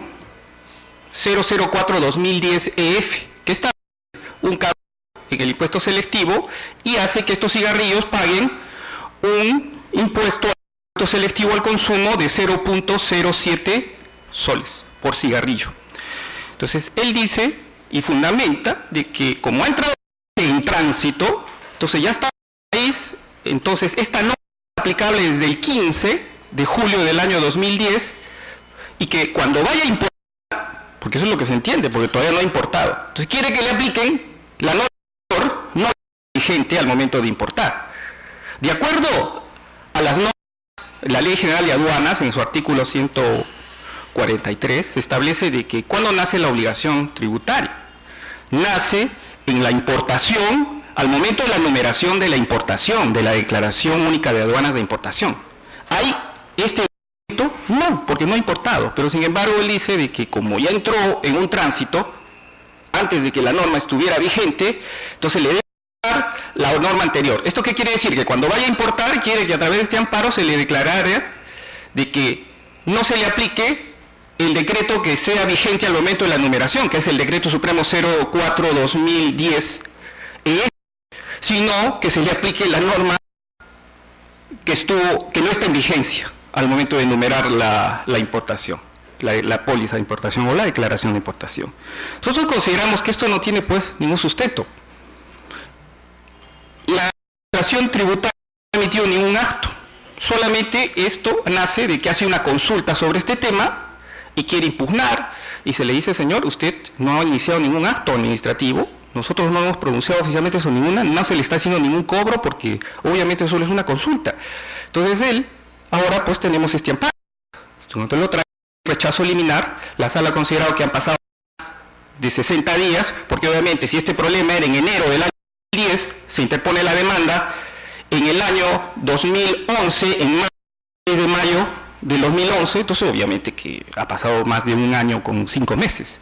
004-2010-EF, que está un cargo en el impuesto selectivo y hace que estos cigarrillos paguen un impuesto selectivo al consumo de 0.07 soles por cigarrillo. Entonces, él dice y fundamenta de que como ha entrado en tránsito, entonces ya está en el país, entonces esta norma es aplicable desde el 15 de julio del año 2010 y que cuando vaya a importar, porque eso es lo que se entiende, porque todavía no ha importado, entonces quiere que le apliquen la norma no vigente al momento de importar. De acuerdo a las normas, la Ley General de Aduanas, en su artículo 143, establece de que cuando nace la obligación tributaria, nace en la importación, al momento de la numeración de la importación, de la Declaración Única de Aduanas de Importación. ¿Hay este momento? No, porque no ha importado, pero sin embargo él dice de que como ya entró en un tránsito, antes de que la norma estuviera vigente, entonces le debe dar la norma anterior. ¿Esto qué quiere decir? Que cuando vaya a importar, quiere que a través de este amparo se le declarara de que no se le aplique el decreto que sea vigente al momento de la numeración, que es el decreto supremo 04-2010, sino que se le aplique la norma que no está en vigencia al momento de numerar la importación. La póliza de importación o la declaración de importación. Nosotros consideramos que esto no tiene pues ningún sustento. La administración tributaria no ha emitido ningún acto, solamente esto nace de que hace una consulta sobre este tema y quiere impugnar y se le dice, señor, usted no ha iniciado ningún acto administrativo, nosotros no hemos pronunciado oficialmente sobre ninguna, no se le está haciendo ningún cobro porque obviamente solo es una consulta. Entonces él, ahora pues tenemos este amparo, entonces lo trae rechazo liminar, la sala ha considerado que han pasado más de 60 días, porque obviamente si este problema era en enero del año 2010, se interpone la demanda en el año 2011, en de mayo del 2011, entonces obviamente que ha pasado más de un año con 5 meses.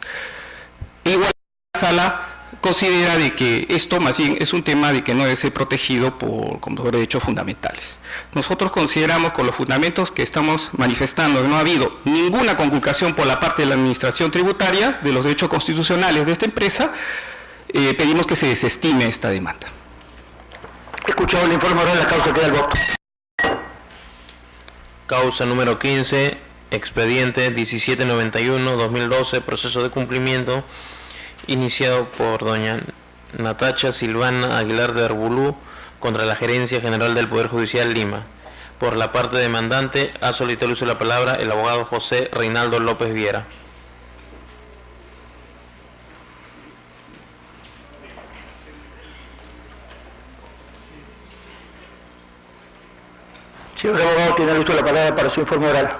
Igual la sala considera de que esto más bien es un tema de que no debe ser protegido como derechos fundamentales. Nosotros consideramos con los fundamentos que estamos manifestando que no ha habido ninguna conculcación por la parte de la administración tributaria de los derechos constitucionales de esta empresa, pedimos que se desestime esta demanda. Escuchado el informe oral, la causa queda el voto. Causa número 15, expediente 1791-2012, proceso de cumplimiento, iniciado por doña Natacha Silvana Aguilar de Arbulú contra la Gerencia General del Poder Judicial Lima. Por la parte demandante, ha solicitado el uso de la palabra el abogado José Reinaldo López Viera. Señor abogado, tiene el uso de la palabra para su informe oral.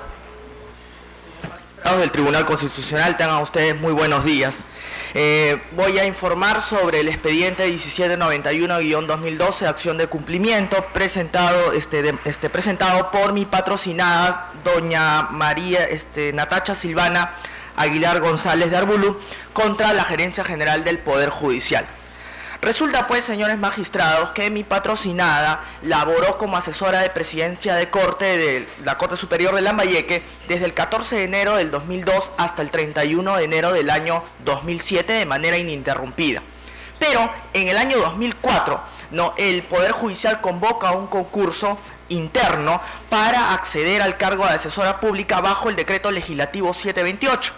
Del Tribunal Constitucional, tengan ustedes muy buenos días. Voy a informar sobre el expediente 1791-2012, acción de cumplimiento, presentado por mi patrocinada, doña Natacha Silvana Aguilar González de Arbulú, contra la Gerencia General del Poder Judicial. Resulta pues, señores magistrados, que mi patrocinada laboró como asesora de presidencia de Corte de la Corte Superior de Lambayeque desde el 14 de enero del 2002 hasta el 31 de enero del año 2007 de manera ininterrumpida. Pero en el año 2004, el Poder Judicial convoca un concurso interno para acceder al cargo de asesora pública bajo el decreto legislativo 728.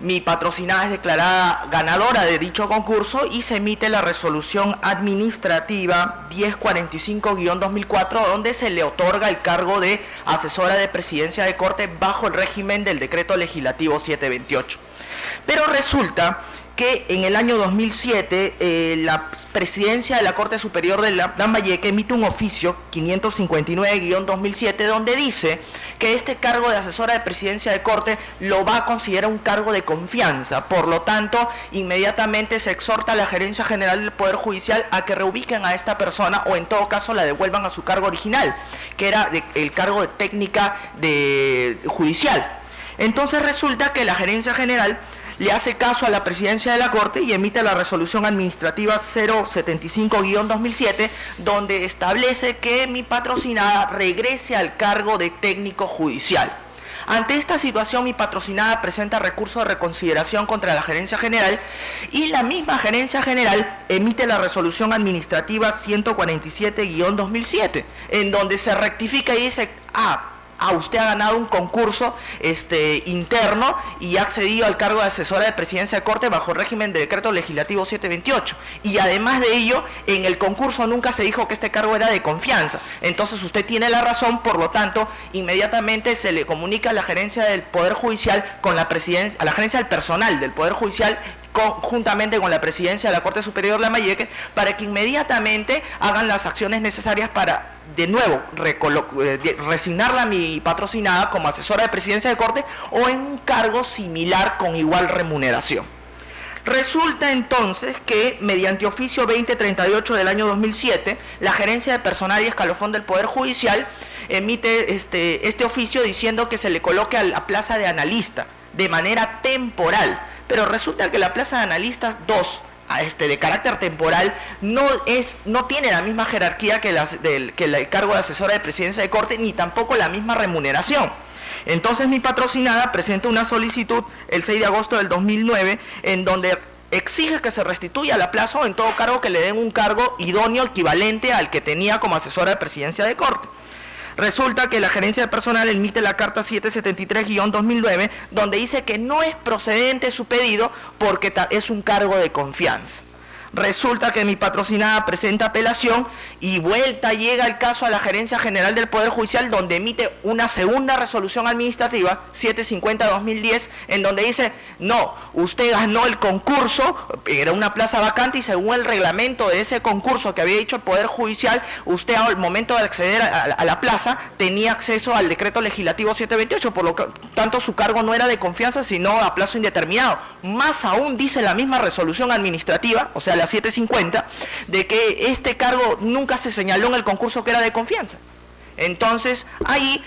mi patrocinada es declarada ganadora de dicho concurso y se emite la resolución administrativa 1045-2004, donde se le otorga el cargo de asesora de presidencia de corte bajo el régimen del decreto legislativo 728. Pero resulta que en el año 2007 la presidencia de la Corte Superior de Lambayeque emite un oficio 559-2007 donde dice que este cargo de asesora de presidencia de Corte lo va a considerar un cargo de confianza. Por lo tanto, inmediatamente se exhorta a la Gerencia General del Poder Judicial a que reubiquen a esta persona o en todo caso la devuelvan a su cargo original, que era el cargo de técnica judicial. Entonces resulta que la Gerencia General le hace caso a la presidencia de la Corte y emite la resolución administrativa 075-2007, donde establece que mi patrocinada regrese al cargo de técnico judicial. Ante esta situación, mi patrocinada presenta recurso de reconsideración contra la Gerencia General y la misma Gerencia General emite la resolución administrativa 147-2007, en donde se rectifica y dice, usted ha ganado un concurso interno y ha accedido al cargo de asesora de presidencia de Corte bajo el régimen de decreto legislativo 728. Y además de ello, en el concurso nunca se dijo que este cargo era de confianza. Entonces usted tiene la razón, por lo tanto, inmediatamente se le comunica a la gerencia del Poder Judicial con la presidencia, a la gerencia del personal del Poder Judicial, juntamente con la presidencia de la Corte Superior de Lambayeque, para que inmediatamente hagan las acciones necesarias para, de nuevo, resignarla a mi patrocinada como asesora de presidencia de Corte o en un cargo similar con igual remuneración. Resulta entonces que, mediante oficio 2038 del año 2007, la Gerencia de Personal y Escalafón del Poder Judicial emite este oficio diciendo que se le coloque a la plaza de analista de manera temporal. Pero resulta que la plaza de analistas 2, de carácter temporal, no tiene la misma jerarquía que el cargo de asesora de presidencia de Corte, ni tampoco la misma remuneración. Entonces mi patrocinada presenta una solicitud el 6 de agosto del 2009 en donde exige que se restituya la plaza o en todo cargo que le den un cargo idóneo equivalente al que tenía como asesora de presidencia de Corte. Resulta que la Gerencia de Personal emite la carta 773-2009, donde dice que no es procedente su pedido porque es un cargo de confianza. Resulta que mi patrocinada presenta apelación y llega el caso a la Gerencia General del Poder Judicial, donde emite una segunda resolución administrativa 750-2010, en donde dice, no, usted ganó el concurso, era una plaza vacante y según el reglamento de ese concurso que había dicho el Poder Judicial, usted al momento de acceder a la plaza tenía acceso al decreto legislativo 728, por lo tanto su cargo no era de confianza sino a plazo indeterminado. Más aún dice la misma resolución administrativa, o sea la 750, de que este cargo nunca se señaló en el concurso que era de confianza. Entonces, ahí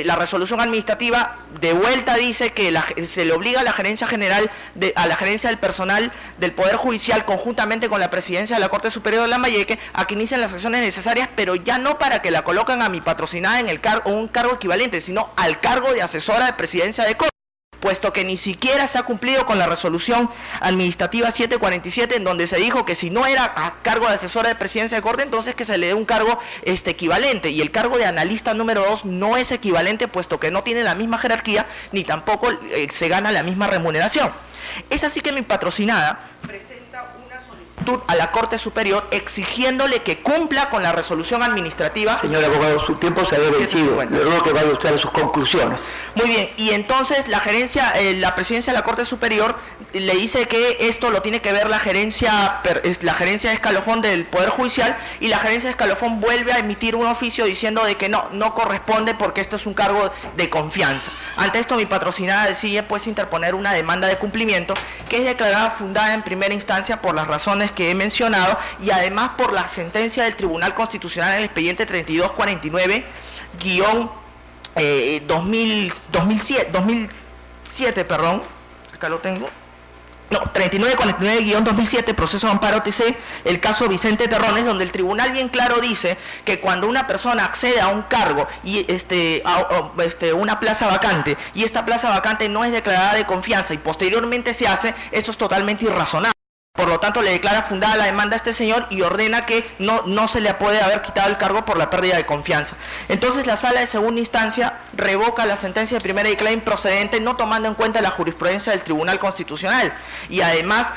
la resolución administrativa de vuelta dice que se le obliga a la Gerencia General, a la Gerencia del Personal del Poder Judicial, conjuntamente con la Presidencia de la Corte Superior de Lambayeque, a que inicien las acciones necesarias, pero ya no para que la coloquen a mi patrocinada en un cargo equivalente, sino al cargo de asesora de presidencia de Corte, puesto que ni siquiera se ha cumplido con la resolución administrativa 747, en donde se dijo que si no era a cargo de asesora de presidencia de Corte, entonces que se le dé un cargo equivalente, y el cargo de analista número 2 no es equivalente, puesto que no tiene la misma jerarquía, ni tampoco se gana la misma remuneración. Es así que mi patrocinada presenta una solicitud a la Corte Superior exigiéndole que cumpla con la resolución administrativa. Señor abogado, su tiempo se había vencido. Le ruego que vaya usted a sus conclusiones. Muy bien, y entonces la presidencia de la Corte Superior le dice que esto lo tiene que ver la gerencia de escalafón del Poder Judicial, y la gerencia de escalafón vuelve a emitir un oficio diciendo de que no corresponde porque esto es un cargo de confianza. Ante esto mi patrocinada decide pues interponer una demanda de cumplimiento que es declarada fundada en primera instancia por las razones que he mencionado y además por la sentencia del Tribunal Constitucional en el expediente 3249-2007, perdón, acá lo tengo. No, 3949-2007, proceso de amparo TC, el caso Vicente Terrones, donde el tribunal bien claro dice que cuando una persona accede a un cargo y una plaza vacante, y esta plaza vacante no es declarada de confianza y posteriormente se hace, eso es totalmente irrazonable. Por lo tanto, le declara fundada la demanda a este señor y ordena que no se le puede haber quitado el cargo por la pérdida de confianza. Entonces, la Sala de Segunda Instancia revoca la sentencia de primera y declara improcedente, no tomando en cuenta la jurisprudencia del Tribunal Constitucional. Y además,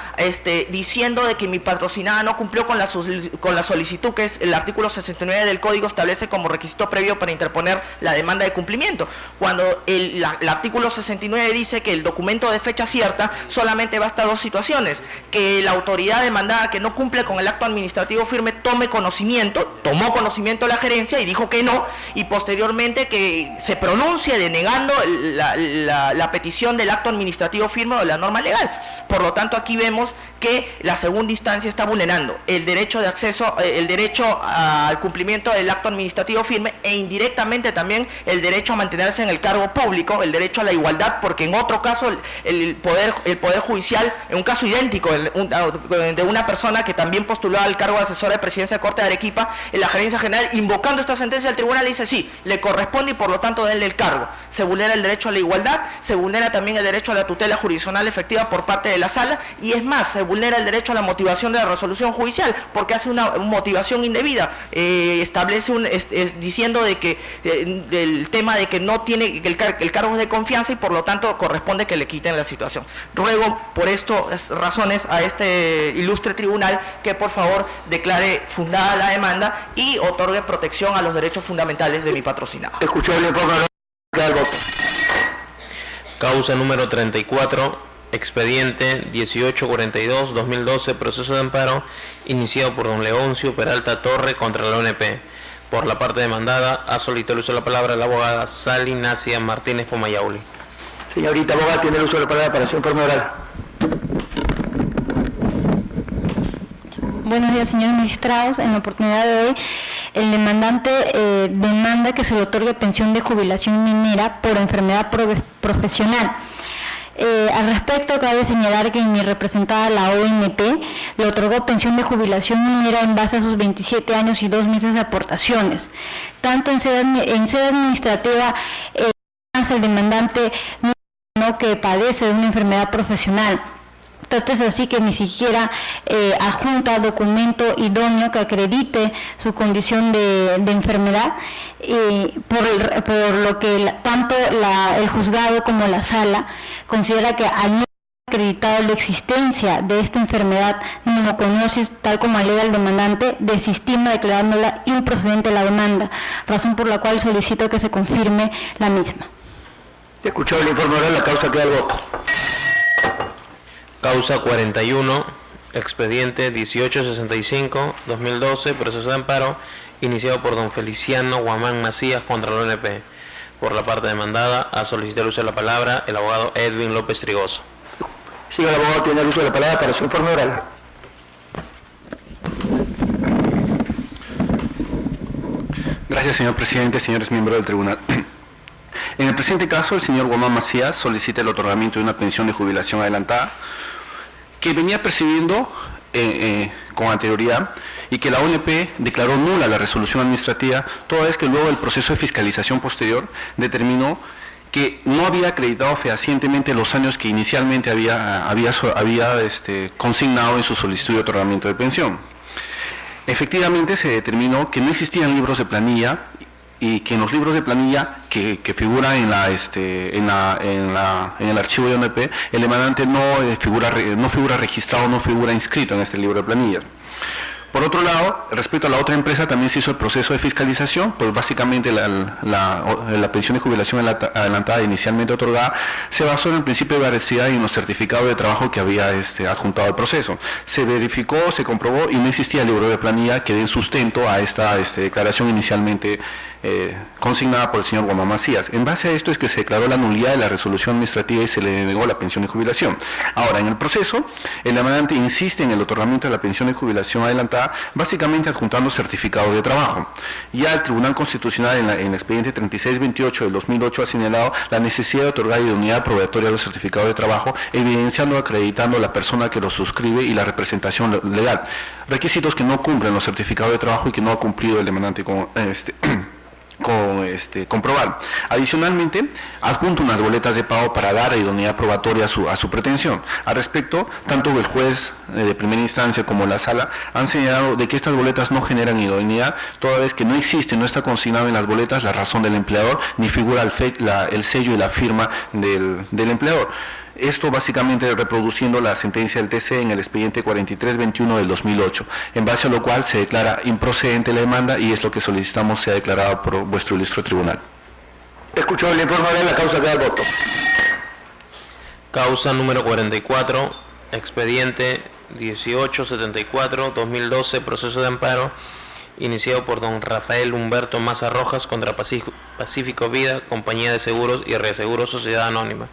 diciendo de que mi patrocinada no cumplió con la solicitud, que es el artículo 69 del Código establece como requisito previo para interponer la demanda de cumplimiento. Cuando el artículo 69 dice que el documento de fecha cierta solamente basta dos situaciones: que la autoridad demandada que no cumple con el acto administrativo firme tomó conocimiento la gerencia y dijo que no, y posteriormente que se pronuncie denegando la petición del acto administrativo firme o de la norma legal. Por lo tanto, aquí vemos que la segunda instancia está vulnerando el derecho de acceso, el derecho al cumplimiento del acto administrativo firme e indirectamente también el derecho a mantenerse en el cargo público, el derecho a la igualdad, porque en otro caso el Poder Judicial, en un caso idéntico de una persona que también postuló al cargo de asesora de presidencia de Corte de Arequipa, en la gerencia general, invocando esta sentencia del tribunal, dice sí, le corresponde y por lo tanto denle el cargo. Se vulnera el derecho a la igualdad, se vulnera también el derecho a la tutela jurisdiccional efectiva por parte de la sala, y es más, se vulnera el derecho a la motivación de la resolución judicial, porque hace una motivación indebida, establece diciendo de que del tema de que no tiene el cargo es de confianza y por lo tanto corresponde que le quiten la situación. Ruego por estas razones a este ilustre tribunal que por favor declare fundada la demanda y otorgue protección a los derechos fundamentales de mi patrocinado. Escuchó el informe del voto. Causa número 34, expediente 1842-2012, proceso de amparo iniciado por don Leoncio Peralta Torre contra la ONP. Por la parte demandada, ha solicitado el uso de la palabra la abogada Sally Nacia Martínez Pomayauli. Señorita abogada, tiene el uso de la palabra para su informe oral. Buenos días, señores magistrados. En la oportunidad de hoy, el demandante demanda que se le otorgue pensión de jubilación minera por enfermedad profesional. Al respecto, cabe señalar que mi representada, la ONP, le otorgó pensión de jubilación minera en base a sus 27 años y 2 meses de aportaciones. Tanto en sede administrativa, el demandante no que padece de una enfermedad profesional. Tanto es así que ni siquiera adjunta documento idóneo que acredite su condición de enfermedad, por lo que tanto el juzgado como la sala considera que al no acreditado la existencia de esta enfermedad no lo conoce, tal como alega el demandante, desestima declarándola improcedente la demanda, razón por la cual solicito que se confirme la misma. Escuchado el informe oral, la causa queda al voto. Causa 41, expediente 1865-2012, proceso de amparo iniciado por don Feliciano Guamán Macías contra la ONP. Por la parte demandada, ha solicitado el uso de la palabra el abogado Edwin López Trigoso. Siga el abogado, tiene el uso de la palabra para su informe oral. Gracias, señor presidente, señores miembros del tribunal. En el presente caso, el señor Guamán Macías solicita el otorgamiento de una pensión de jubilación adelantada que venía percibiendo con anterioridad y que la ONP declaró nula la resolución administrativa, toda vez que luego del proceso de fiscalización posterior determinó que no había acreditado fehacientemente los años que inicialmente había consignado en su solicitud de otorgamiento de pensión. Efectivamente, se determinó que no existían libros de planilla y que en los libros de planilla que figuran en el archivo de ONP, el demandante no figura registrado, no figura inscrito en este libro de planilla. Por otro lado, respecto a la otra empresa, también se hizo el proceso de fiscalización, pues básicamente la pensión de jubilación adelantada inicialmente otorgada se basó en el principio de veracidad y en los certificados de trabajo que había adjuntado al proceso. Se verificó, se comprobó y no existía libro de planilla que dé sustento a esta declaración inicialmente consignada por el señor Guamán Macías. En base a esto es que se declaró la nulidad de la resolución administrativa y se le denegó la pensión de jubilación. Ahora, en el proceso, el demandante insiste en el otorgamiento de la pensión de jubilación adelantada, básicamente adjuntando certificados de trabajo. Ya el Tribunal Constitucional en el expediente 3628 del 2008 ha señalado la necesidad de otorgar idoneidad probatoria de los certificados de trabajo, evidenciando, acreditando la persona que los suscribe y la representación legal. Requisitos que no cumplen los certificados de trabajo y que no ha cumplido el demandante comprobar. Adicionalmente, adjunto unas boletas de pago para dar idoneidad probatoria a su pretensión. Al respecto, tanto el juez de primera instancia como la sala han señalado de que estas boletas no generan idoneidad, toda vez que no existe, no está consignado en las boletas la razón del empleador, ni figura el sello y la firma del empleador. Esto básicamente reproduciendo la sentencia del TC en el expediente 4321 del 2008, en base a lo cual se declara improcedente la demanda y es lo que solicitamos sea declarado por vuestro ilustre tribunal. Escuchado el informe de la causa, queda el voto. Causa número 44, expediente 1874-2012, proceso de amparo, iniciado por don Rafael Humberto Maza Rojas contra Pacífico Vida, Compañía de Seguros y Reaseguros Sociedad Anónima.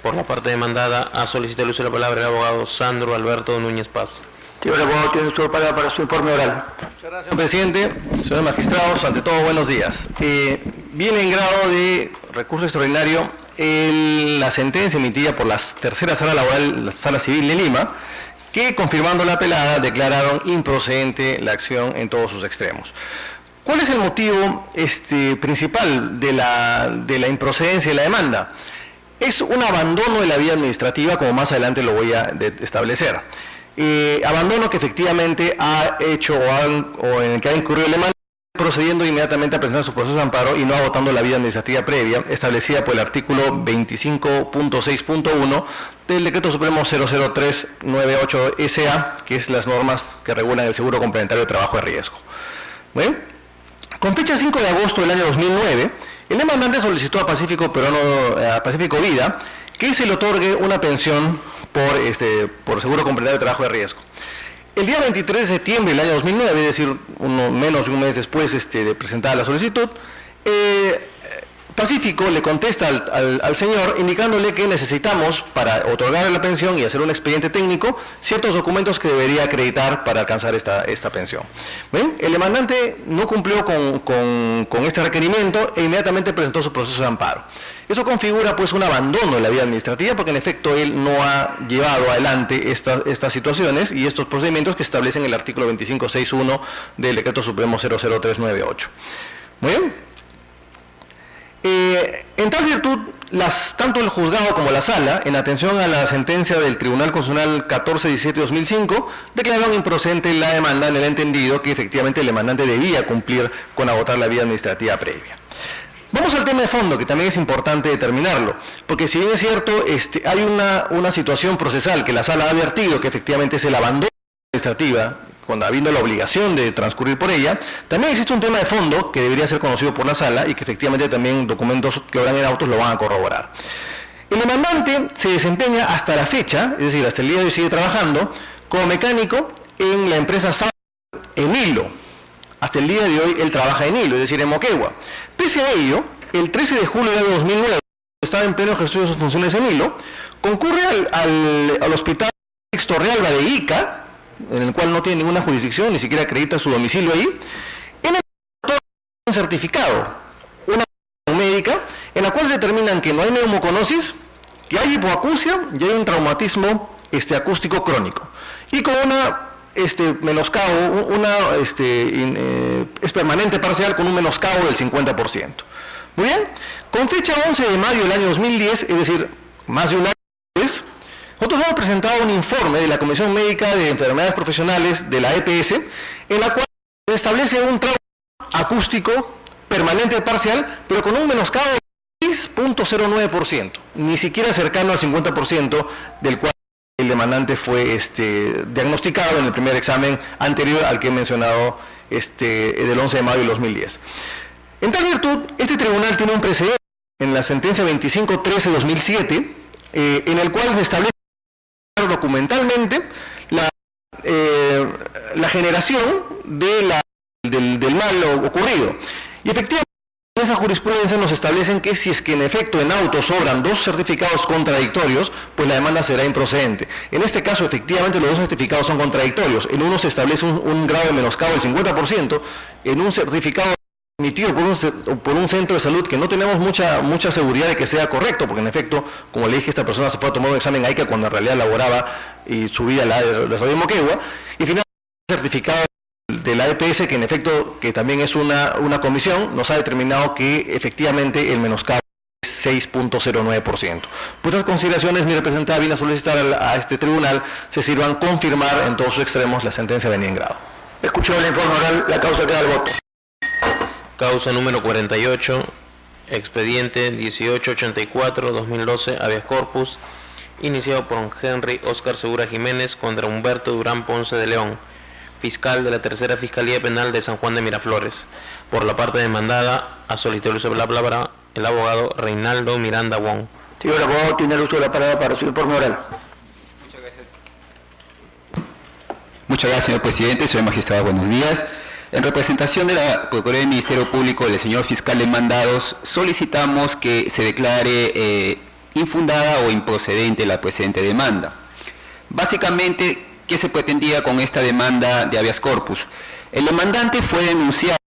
Por la parte demandada, ha solicitado el uso de la palabra el abogado Sandro Alberto Núñez Paz. Señor abogado, tiene su palabra para su informe oral. Muchas gracias, señor presidente. Señores magistrados, ante todo, buenos días. Viene en grado de recurso extraordinario la sentencia emitida por la tercera sala laboral, la Sala Civil de Lima, que, confirmando la apelada, declararon improcedente la acción en todos sus extremos. ¿Cuál es el motivo principal de la improcedencia de la demanda? Es un abandono de la vía administrativa, como más adelante lo voy a establecer. Abandono que efectivamente ha hecho o en el que ha incurrido el demandante, procediendo inmediatamente a presentar su proceso de amparo y no agotando la vía administrativa previa, establecida por el artículo 25.6.1 del Decreto Supremo 00398 SA, que es las normas que regulan el seguro complementario de trabajo de riesgo. ¿Bien? Con fecha 5 de agosto del año 2009, el demandante solicitó a Pacífico Vida que se le otorgue una pensión por seguro complementario de trabajo de riesgo. El día 23 de septiembre del año 2009, es decir, menos de un mes después de presentada la solicitud, Pacífico le contesta al señor indicándole que necesitamos, para otorgarle la pensión y hacer un expediente técnico, ciertos documentos que debería acreditar para alcanzar esta pensión. ¿Ven? El demandante no cumplió con este requerimiento e inmediatamente presentó su proceso de amparo. Eso configura pues un abandono de la vía administrativa porque en efecto él no ha llevado adelante estas situaciones y estos procedimientos que establecen el artículo 25.6.1 del Decreto Supremo 00398. Muy bien. En tal virtud, tanto el juzgado como la sala, en atención a la sentencia del Tribunal Constitucional 1417-2005, declararon improcedente la demanda en el entendido que efectivamente el demandante debía cumplir con agotar la vía administrativa previa. Vamos al tema de fondo, que también es importante determinarlo, porque si bien es cierto, hay una situación procesal que la sala ha advertido que efectivamente es el abandono administrativa, cuando habiendo la obligación de transcurrir por ella, también existe un tema de fondo que debería ser conocido por la sala y que efectivamente también documentos que obran en autos lo van a corroborar. El demandante se desempeña hasta la fecha, es decir, hasta el día de hoy sigue trabajando como mecánico en la empresa SAP en Hilo. Hasta el día de hoy él trabaja en Hilo, es decir, en Moquegua. Pese a ello, el 13 de julio de 2009, estaba en pleno ejercicio de sus funciones en Hilo, concurre al hospital Torrealba de Ica, en el cual no tiene ninguna jurisdicción, ni siquiera acredita su domicilio ahí, en el un certificado, una médica, en la cual determinan que no hay neumoconosis, que hay hipoacusia y hay un traumatismo acústico crónico. Y con una menoscabo, es permanente parcial con un menoscabo del 50%. Muy bien, con fecha 11 de mayo del año 2010, es decir, más de un año después, nosotros hemos presentado un informe de la Comisión Médica de Enfermedades Profesionales de la EPS, en la cual se establece un trauma acústico permanente parcial, pero con un menoscabo de 6.09%, ni siquiera cercano al 50% del cual el demandante fue diagnosticado en el primer examen anterior al que he mencionado del 11 de mayo del 2010. En tal virtud, este tribunal tiene un precedente en la sentencia 2513-2007, en el cual se establece documentalmente la generación del mal ocurrido. Y efectivamente, en esa jurisprudencia nos establecen que si es que en efecto en auto sobran dos certificados contradictorios, pues la demanda será improcedente. En este caso, efectivamente, los dos certificados son contradictorios. En uno se establece un grado de menoscabo del 50%, en un certificado emitido por un centro de salud que no tenemos mucha seguridad de que sea correcto, porque en efecto, como le dije, esta persona se fue a tomar un examen AICA cuando en realidad laboraba y su vida la sabía en Moquegua, y finalmente el certificado de la EPS, que en efecto, que también es una comisión, nos ha determinado que efectivamente el menoscabo es 6.09%. Por estas consideraciones, mi representante viene a solicitar a este tribunal se sirvan confirmar en todos sus extremos la sentencia venida en grado. Escuchado el informe oral, la causa queda al voto. Causa número 48, expediente 1884-2012, habeas corpus, iniciado por Henry Oscar Segura Jiménez contra Humberto Durán Ponce de León, fiscal de la Tercera Fiscalía Penal de San Juan de Miraflores. Por la parte demandada, a solicitar el uso de la palabra el abogado Reinaldo Miranda Wong. Señor abogado, tiene el uso de la palabra para su informe oral. Muchas gracias, señor presidente. Señor magistrado, buenos días. En representación de la Procuraduría del Ministerio Público del señor fiscal demandados, solicitamos que se declare infundada o improcedente la presente demanda. Básicamente, ¿qué se pretendía con esta demanda de habeas corpus? El demandante fue denunciado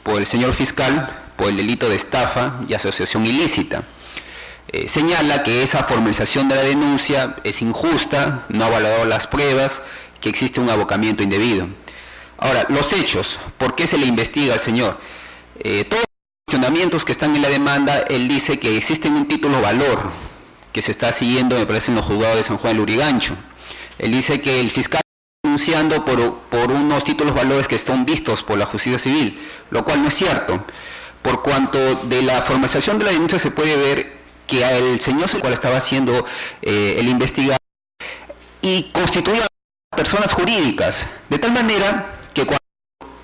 por el señor fiscal por el delito de estafa y asociación ilícita. Señala que esa formalización de la denuncia es injusta, no ha valorado las pruebas, que existe un abocamiento indebido. Ahora, los hechos, ¿por qué se le investiga al señor? Todos los cuestionamientos que están en la demanda, él dice que existe un título valor que se está siguiendo, me parece, en los juzgados de San Juan del Lurigancho. Él dice que el fiscal está denunciando por unos títulos valores que están vistos por la justicia civil, lo cual no es cierto. Por cuanto de la formalización de la denuncia se puede ver que el señor el cual estaba haciendo el investigado y constituía personas jurídicas, de tal manera que cuando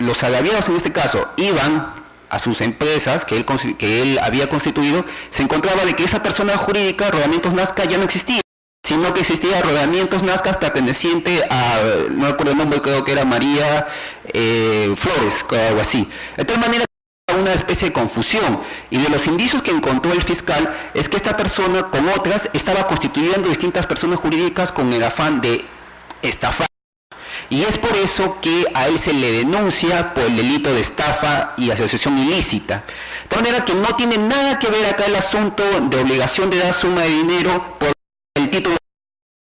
los agraviados en este caso iban a sus empresas que él había constituido, se encontraba de que esa persona jurídica, Rodamientos Nazca, ya no existía, sino que existía Rodamientos Nazca perteneciente a, no recuerdo el nombre, creo que era María Flores, algo así. De tal manera una especie de confusión, y de los indicios que encontró el fiscal es que esta persona con otras estaba constituyendo distintas personas jurídicas con el afán de estafar, y es por eso que a él se le denuncia por el delito de estafa y asociación ilícita, de manera que no tiene nada que ver acá el asunto de obligación de dar suma de dinero por el título.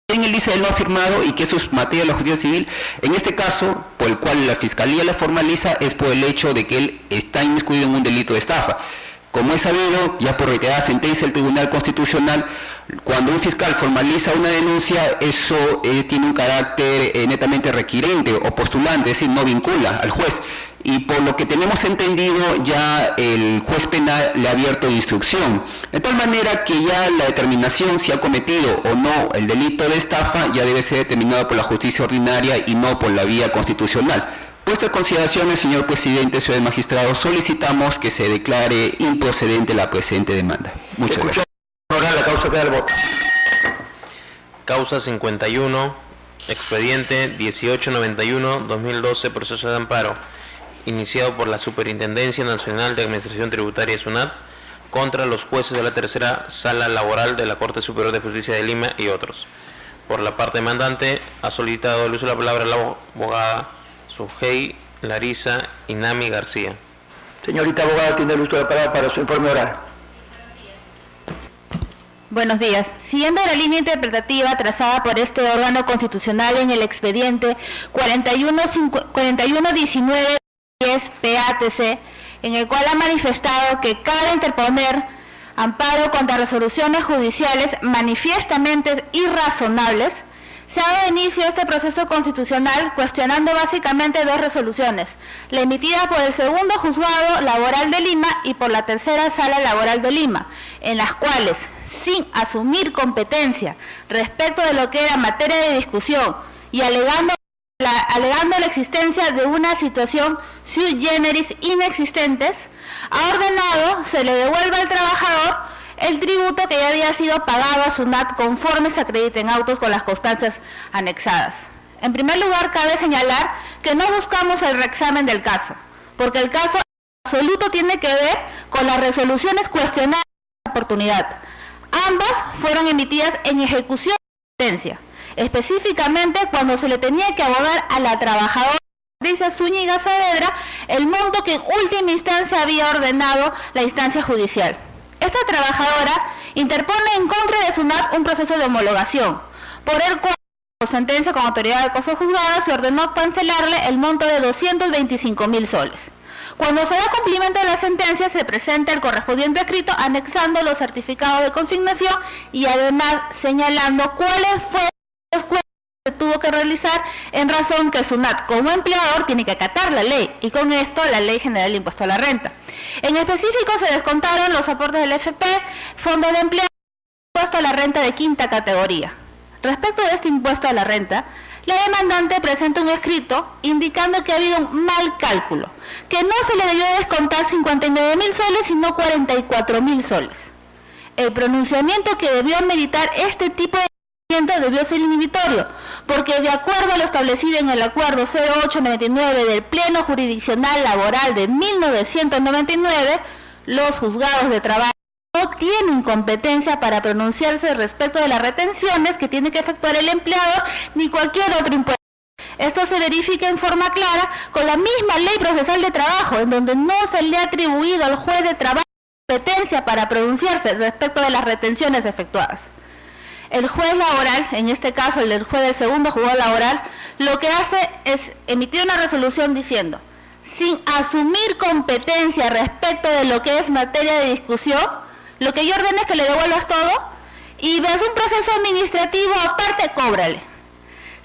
Él dice él no ha firmado y que eso es materia de la justicia civil. En este caso, por el cual la fiscalía la formaliza, es por el hecho de que él está inmiscuido en un delito de estafa. Como es sabido, ya por reiterada sentencia del Tribunal Constitucional, cuando un fiscal formaliza una denuncia, eso tiene un carácter netamente requirente o postulante, es decir, no vincula al juez. Y por lo que tenemos entendido, ya el juez penal le ha abierto instrucción. De tal manera que ya la determinación si ha cometido o no el delito de estafa ya debe ser determinada por la justicia ordinaria y no por la vía constitucional. Por estas consideraciones, señor presidente, señor magistrado, solicitamos que se declare improcedente la presente demanda. Muchas gracias. La causa queda al voto. Causa 51, expediente 1891-2012, proceso de amparo, iniciado por la Superintendencia Nacional de Administración Tributaria SUNAT contra los jueces de la Tercera Sala Laboral de la Corte Superior de Justicia de Lima y otros. Por la parte demandante, ha solicitado el uso de la palabra la abogada Sujei Larisa Inami García. Señorita abogada, tiene el uso de la palabra para su informe oral. Buenos días. Siguiendo la línea interpretativa trazada por este órgano constitucional en el expediente 4119 PATC, en el cual ha manifestado que cabe interponer amparo contra resoluciones judiciales manifiestamente irrazonables, se ha dado inicio a este proceso constitucional cuestionando básicamente dos resoluciones, la emitida por el Segundo Juzgado Laboral de Lima y por la Tercera Sala Laboral de Lima, en las cuales, sin asumir competencia respecto de lo que era materia de discusión y alegando la existencia de una situación sui generis inexistentes, ha ordenado se le devuelva al trabajador el tributo que ya había sido pagado a SUNAT conforme se acrediten autos con las constancias anexadas. En primer lugar, cabe señalar que no buscamos el reexamen del caso, porque el caso en absoluto tiene que ver con las resoluciones cuestionadas de oportunidad. Ambas fueron emitidas en ejecución de sentencia, específicamente cuando se le tenía que abonar a la trabajadora Patricia Zúñiga Saavedra el monto que en última instancia había ordenado la instancia judicial. Esta trabajadora interpone en contra de SUNAT un proceso de homologación, por el cual Por sentencia con autoridad del Consejo Juzgado se ordenó cancelarle el monto de 225.000 soles. Cuando se da cumplimiento de la sentencia, se presenta el correspondiente escrito anexando los certificados de consignación y además señalando cuáles fueron los cuentos que tuvo que realizar en razón que SUNAT como empleador tiene que acatar la ley y con esto la Ley General del Impuesto a la Renta. En específico se descontaron los aportes del FP, Fondo de Empleo y Impuesto a la Renta de quinta categoría. Respecto de este impuesto a la renta, la demandante presenta un escrito indicando que ha habido un mal cálculo, que no se le debió descontar 59.000 soles, sino 44.000 soles. El pronunciamiento que debió meritar este tipo de pronunciamiento debió ser inhibitorio, porque de acuerdo a lo establecido en el Acuerdo 0899 del Pleno Jurisdiccional Laboral de 1999, los juzgados de trabajo no tienen competencia para pronunciarse respecto de las retenciones que tiene que efectuar el empleador ni cualquier otro impuesto. Esto se verifica en forma clara con la misma Ley Procesal de Trabajo, en donde no se le ha atribuido al juez de trabajo competencia para pronunciarse respecto de las retenciones efectuadas. El juez laboral, en este caso el juez del segundo juzgado laboral, lo que hace es emitir una resolución diciendo, sin asumir competencia respecto de lo que es materia de discusión, lo que yo ordeno es que le devuelvas todo y ves un proceso administrativo aparte, cóbrale.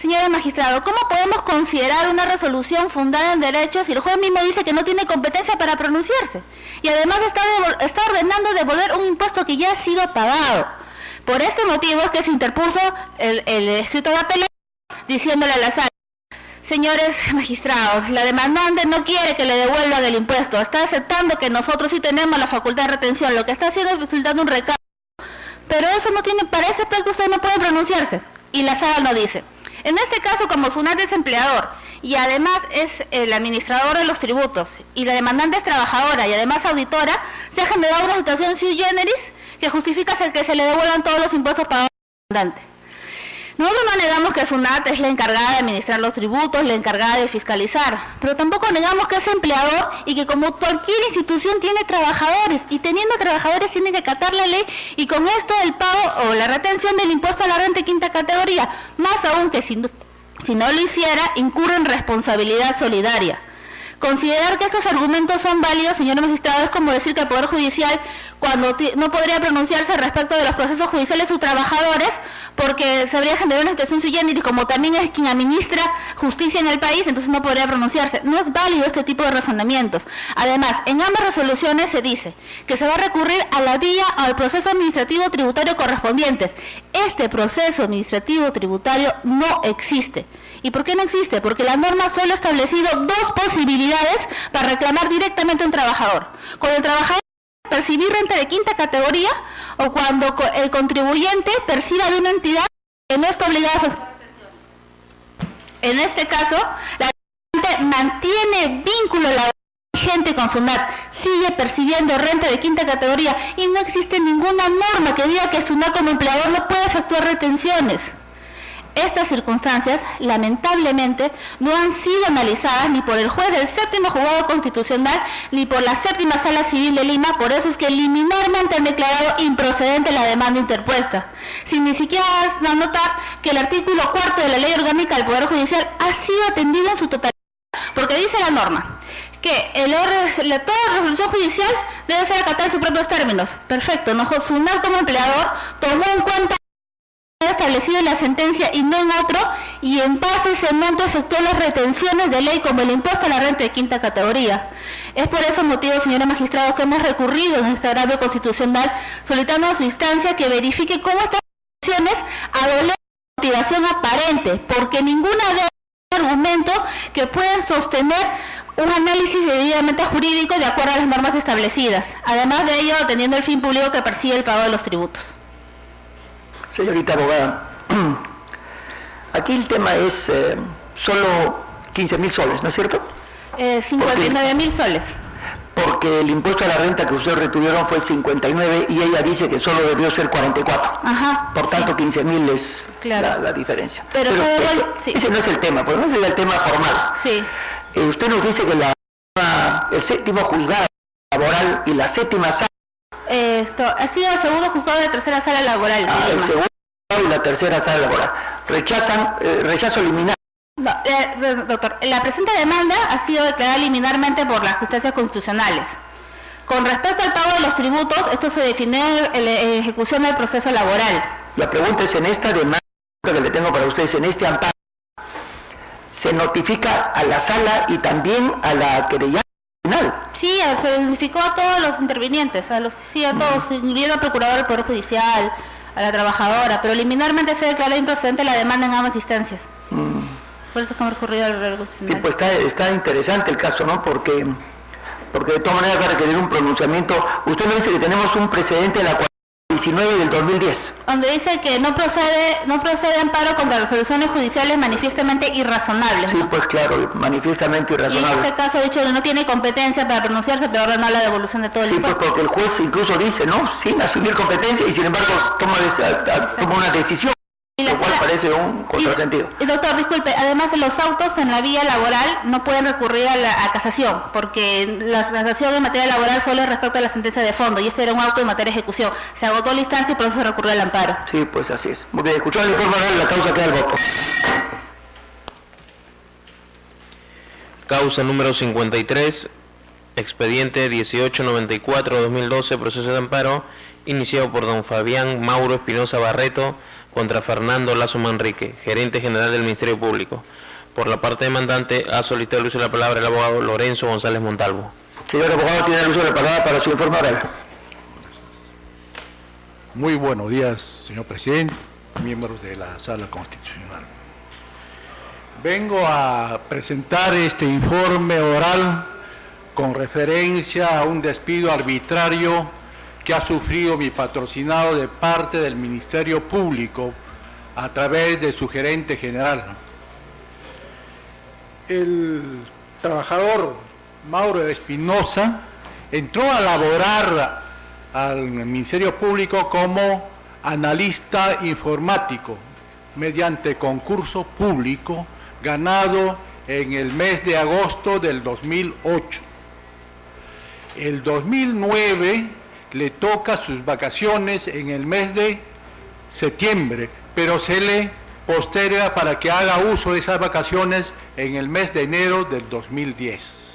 Señor magistrado, ¿cómo podemos considerar una resolución fundada en derechos si el juez mismo dice que no tiene competencia para pronunciarse? Y además está ordenando devolver un impuesto que ya ha sido pagado. Por este motivo es que se interpuso el escrito de apelación diciéndole a la sala, señores magistrados, la demandante no quiere que le devuelvan el impuesto, está aceptando que nosotros sí tenemos la facultad de retención, lo que está haciendo es solicitando un recaudo, pero eso no tiene, para ese aspecto usted no puede pronunciarse, y la sala no dice. En este caso, como SUNAT es empleador, y además es el administrador de los tributos, y la demandante es trabajadora, y además auditora, se ha generado una situación sui generis que justifica que se le devuelvan todos los impuestos pagados a la demandante. Nosotros no negamos que SUNAT es la encargada de administrar los tributos, la encargada de fiscalizar, pero tampoco negamos que es empleador y que como cualquier institución tiene trabajadores, y teniendo trabajadores tiene que acatar la ley y con esto el pago o la retención del impuesto a la renta de quinta categoría, más aún que si no lo hiciera, incurre en responsabilidad solidaria. Considerar que estos argumentos son válidos, señor magistrado, es como decir que el Poder Judicial cuando no podría pronunciarse respecto de los procesos judiciales de sus trabajadores porque se habría generado una situación sui generis, como también es quien administra justicia en el país, entonces no podría pronunciarse. No es válido este tipo de razonamientos. Además, en ambas resoluciones se dice que se va a recurrir a la vía al proceso administrativo tributario correspondientes. Este proceso administrativo tributario no existe. ¿Y por qué no existe? Porque la norma solo ha establecido dos posibilidades para reclamar directamente a un trabajador. Cuando el trabajador percibir renta de quinta categoría o cuando el contribuyente perciba de una entidad que no está obligada a efectuar retención. En este caso, la demandante mantiene vínculo laboral vigente con SUNAT, sigue percibiendo renta de quinta categoría y no existe ninguna norma que diga que SUNAT como empleador no puede efectuar retenciones. Estas circunstancias, lamentablemente, no han sido analizadas ni por el juez del séptimo juzgado constitucional ni por la séptima sala civil de Lima, por eso es que liminarmente han declarado improcedente la demanda interpuesta, sin ni siquiera notar que el artículo 4 de la Ley Orgánica del Poder Judicial ha sido atendido en su totalidad, porque dice la norma que toda resolución judicial debe ser acatada en sus propios términos. Perfecto, SUNAT como empleador tomó en cuenta establecido en la sentencia y no en otro, y en base a ese monto efectuó las retenciones de ley como el impuesto a la renta de quinta categoría. Es por ese motivo, señores magistrados, que hemos recurrido en este agravio constitucional solicitando a su instancia que verifique cómo estas resoluciones adolecen de motivación aparente, porque ninguna de ellas argumento que puedan sostener un análisis debidamente jurídico de acuerdo a las normas establecidas, además de ello atendiendo el fin público que persigue el pago de los tributos. Señorita abogada, aquí el tema es solo 15.000 soles, ¿no es cierto? 59.000 soles. Porque el impuesto a la renta que ustedes retuvieron fue 59 y ella dice que solo debió ser 44. Ajá. Por tanto, sí. 15.000 es claro. la diferencia. Pero sí. Ese no es el tema, pues no es el tema formal. Sí. Usted nos dice que el séptimo juzgado laboral y la séptima sala ha sido el segundo juzgado de tercera sala laboral. El segundo y la tercera sala laboral rechazo liminar. No, doctor, la presente demanda ha sido declarada liminarmente por las instancias constitucionales. Con respecto al pago de los tributos, esto se definió en la ejecución del proceso laboral. La pregunta es, en esta demanda que le tengo para ustedes, en este amparo, ¿se notifica a la sala y también a la querellante final? Sí, se notificó a todos los intervinientes, a todos, incluyendo al procurador del Poder Judicial, a la trabajadora, pero liminarmente se declaró improcedente la demanda en ambas instancias. Por eso es que hemos recurrido al Real Constitucional. Sí, pues está interesante el caso, ¿no? Porque de todas maneras va a requerir un pronunciamiento. Usted me dice que tenemos un precedente en la 19 del 2010. Donde dice que no procede amparo contra resoluciones judiciales manifiestamente irrazonables. Sí, ¿no? pues claro, manifiestamente Y en irrazonable. este caso ha dicho que no tiene competencia para pronunciarse, pero ordena la devolución de todo el Sí, pues impuesto. porque el juez incluso dice, ¿no? Sin asumir competencia y sin embargo toma una decisión. Lo cual parece un contrasentido. Y doctor, disculpe, además los autos en la vía laboral no pueden recurrir a casación, porque la casación en materia laboral solo es respecto a la sentencia de fondo, y este era un auto en materia de ejecución. Se agotó la instancia y por eso se recurrió al amparo. Sí, pues así es. Muy bien, escuchado el informe oral, la causa queda el voto. Causa número 53, expediente 1894-2012, proceso de amparo, iniciado por don Fabián Mauro Espinosa Barreto contra Fernando Lazo Manrique, gerente general del Ministerio Público. Por la parte demandante, ha solicitado el uso de la palabra el abogado Lorenzo González Montalvo. Señor abogado, tiene el uso de la palabra para su informe oral. Muy buenos días, señor presidente, miembros de la Sala Constitucional. Vengo a presentar este informe oral con referencia a un despido arbitrario que ha sufrido mi patrocinado de parte del Ministerio Público a través de su gerente general. El trabajador Mauro Espinosa entró a laborar al Ministerio Público como analista informático mediante concurso público ganado en el mes de agosto del 2008. El 2009 le toca sus vacaciones en el mes de septiembre, pero se le posterga para que haga uso de esas vacaciones en el mes de enero del 2010,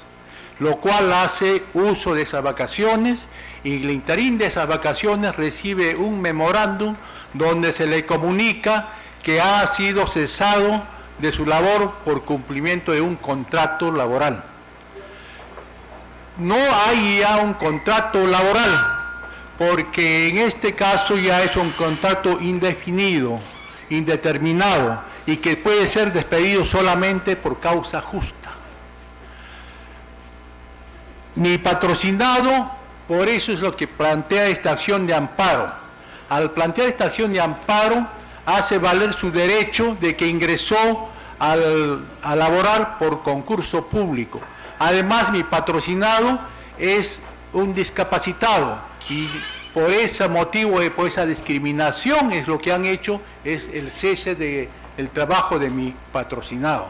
lo cual hace uso de esas vacaciones y el interín de esas vacaciones recibe un memorándum donde se le comunica que ha sido cesado de su labor por cumplimiento de un contrato laboral. No hay ya un contrato laboral, porque en este caso ya es un contrato indefinido, indeterminado, y que puede ser despedido solamente por causa justa. Mi patrocinado, por eso es lo que plantea esta acción de amparo. Al plantear esta acción de amparo, hace valer su derecho de que ingresó a laborar por concurso público. Además, mi patrocinado es un discapacitado y por ese motivo, por esa discriminación es lo que han hecho, es el cese del trabajo de mi patrocinado.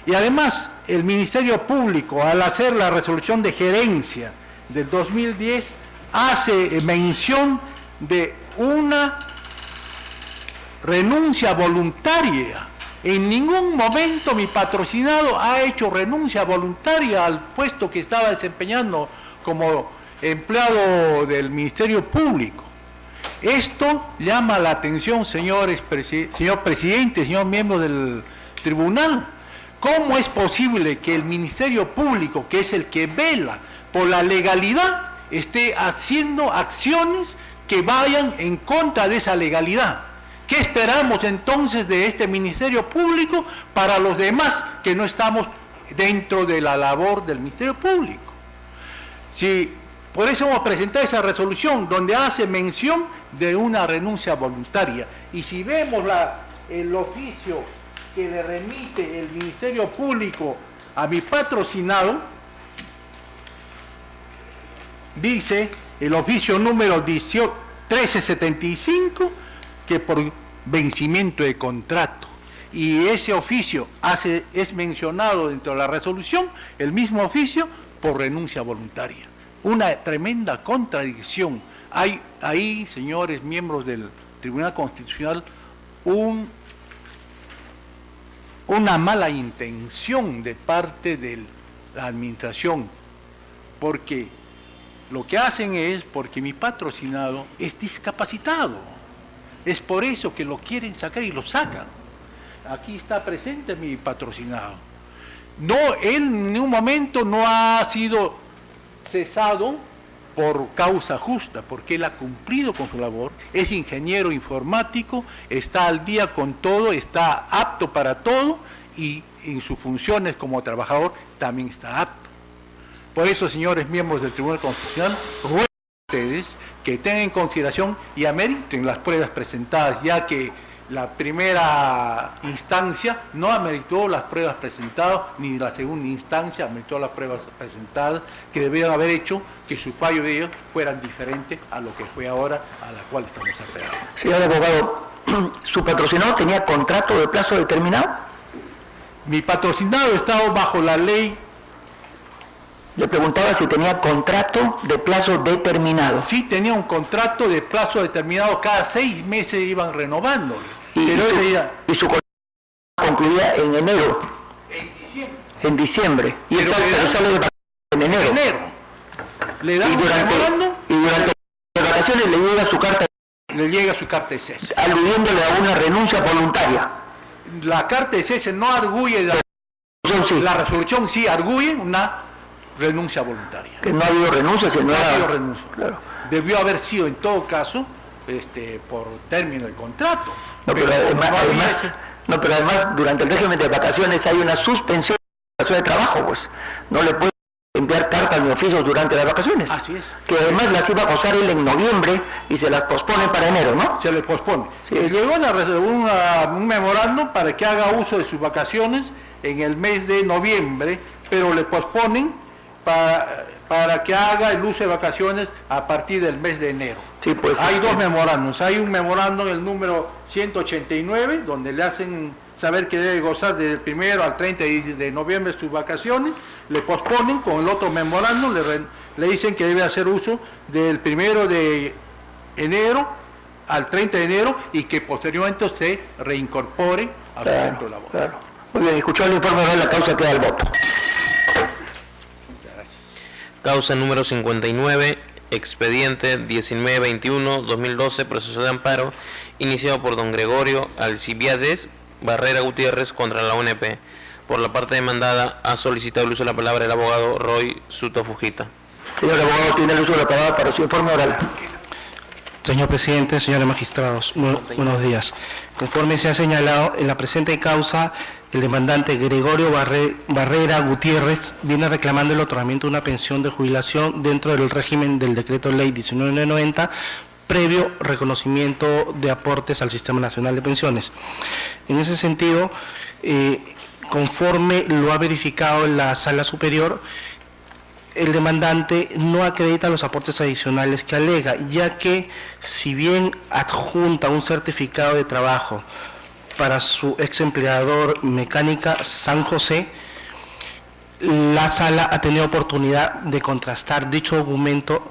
Y además, el Ministerio Público, al hacer la resolución de gerencia del 2010, hace mención de una renuncia voluntaria. En ningún momento mi patrocinado ha hecho renuncia voluntaria al puesto que estaba desempeñando como empleado del Ministerio Público. Esto llama la atención, señor presidente, señor miembro del tribunal. ¿Cómo es posible que el Ministerio Público, que es el que vela por la legalidad, esté haciendo acciones que vayan en contra de esa legalidad? ¿Qué esperamos entonces de este Ministerio Público para los demás que no estamos dentro de la labor del Ministerio Público? Sí, por eso hemos presentado esa resolución donde hace mención de una renuncia voluntaria. Y si vemos el oficio que le remite el Ministerio Público a mi patrocinado, dice el oficio número 1375, que por vencimiento de contrato, y ese oficio es mencionado dentro de la resolución, el mismo oficio, por renuncia voluntaria. Una tremenda contradicción. Hay ahí, señores miembros del Tribunal Constitucional, un una mala intención de parte de la administración, porque lo que hacen es porque mi patrocinado es discapacitado. Es por eso que lo quieren sacar y lo sacan. Aquí está presente mi patrocinado. No, él en ningún momento no ha sido cesado por causa justa, porque él ha cumplido con su labor, es ingeniero informático, está al día con todo, está apto para todo y en sus funciones como trabajador también está apto. Por eso, señores miembros del Tribunal Constitucional, ruego a ustedes que tengan en consideración y ameriten las pruebas presentadas, ya que la primera instancia no ameritó las pruebas presentadas, ni la segunda instancia ameritó las pruebas presentadas, que debieron haber hecho que su fallo de ellos fueran diferentes a lo que fue ahora, a la cual estamos apelando. Señor abogado, ¿su patrocinado tenía contrato de plazo determinado? Mi patrocinado estaba bajo la ley. Le preguntaba si tenía contrato de plazo determinado. Sí, tenía un contrato de plazo determinado, cada 6 meses iban renovándolo. Y su contrato concluía en enero. En diciembre. En diciembre. Y él sale de vacaciones en enero. Le dan y durante las vacaciones le llega su carta. Le llega su carta de cese. Aludiéndole a una renuncia voluntaria. La carta de cese no arguye, la resolución sí arguye una renuncia voluntaria. Que no ha habido renuncia, si no ha habido renuncia. Claro. Debió haber sido en todo caso por término del contrato. No, pero además durante el régimen de vacaciones hay una suspensión de trabajo, pues. No le puede enviar cartas ni oficios durante las vacaciones. Así es. Que además las iba a gozar él en noviembre y se las pospone para enero, ¿no? Se le pospone. Sí. Llegó un memorándum para que haga uso de sus vacaciones en el mes de noviembre, pero le posponen para que haga el uso de vacaciones a partir del mes de enero. Sí, pues, hay dos memorándums. Hay un memorándum, el número 189, donde le hacen saber que debe gozar del 1 al 30 de noviembre sus vacaciones, le posponen. Con el otro memorándum le dicen que debe hacer uso del 1 de enero al 30 de enero y que posteriormente se reincorpore a su centro de labor. Claro. Muy bien, escuchó el informe de la causa, queda el voto. Causa número 59, expediente 1921-2012, proceso de amparo, iniciado por don Gregorio Alcibiades Barrera Gutiérrez contra la ONP. Por la parte demandada, ha solicitado el uso de la palabra el abogado Roy Suto Fujita. Señor abogado, tiene el uso de la palabra para su informe oral. Señor presidente, señores magistrados, buenos días. Conforme se ha señalado, en la presente causa, el demandante Gregorio Barrera Gutiérrez viene reclamando el otorgamiento de una pensión de jubilación dentro del régimen del decreto ley 1990, previo reconocimiento de aportes al Sistema Nacional de Pensiones. En ese sentido, conforme lo ha verificado en la Sala Superior, el demandante no acredita los aportes adicionales que alega, ya que si bien adjunta un certificado de trabajo para su ex empleador Mecánica San José, la Sala ha tenido oportunidad de contrastar dicho documento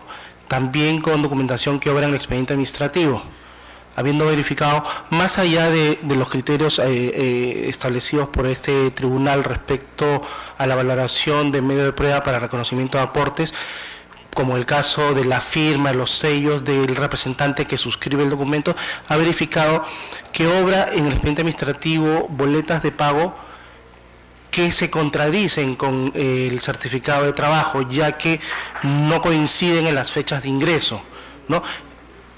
también con documentación que obra en el expediente administrativo, habiendo verificado, más allá de los criterios establecidos por este tribunal respecto a la valoración de medio de prueba para reconocimiento de aportes, como el caso de la firma, los sellos del representante que suscribe el documento, ha verificado que obra en el expediente administrativo boletas de pago que se contradicen con el certificado de trabajo, ya que no coinciden en las fechas de ingreso, ¿no?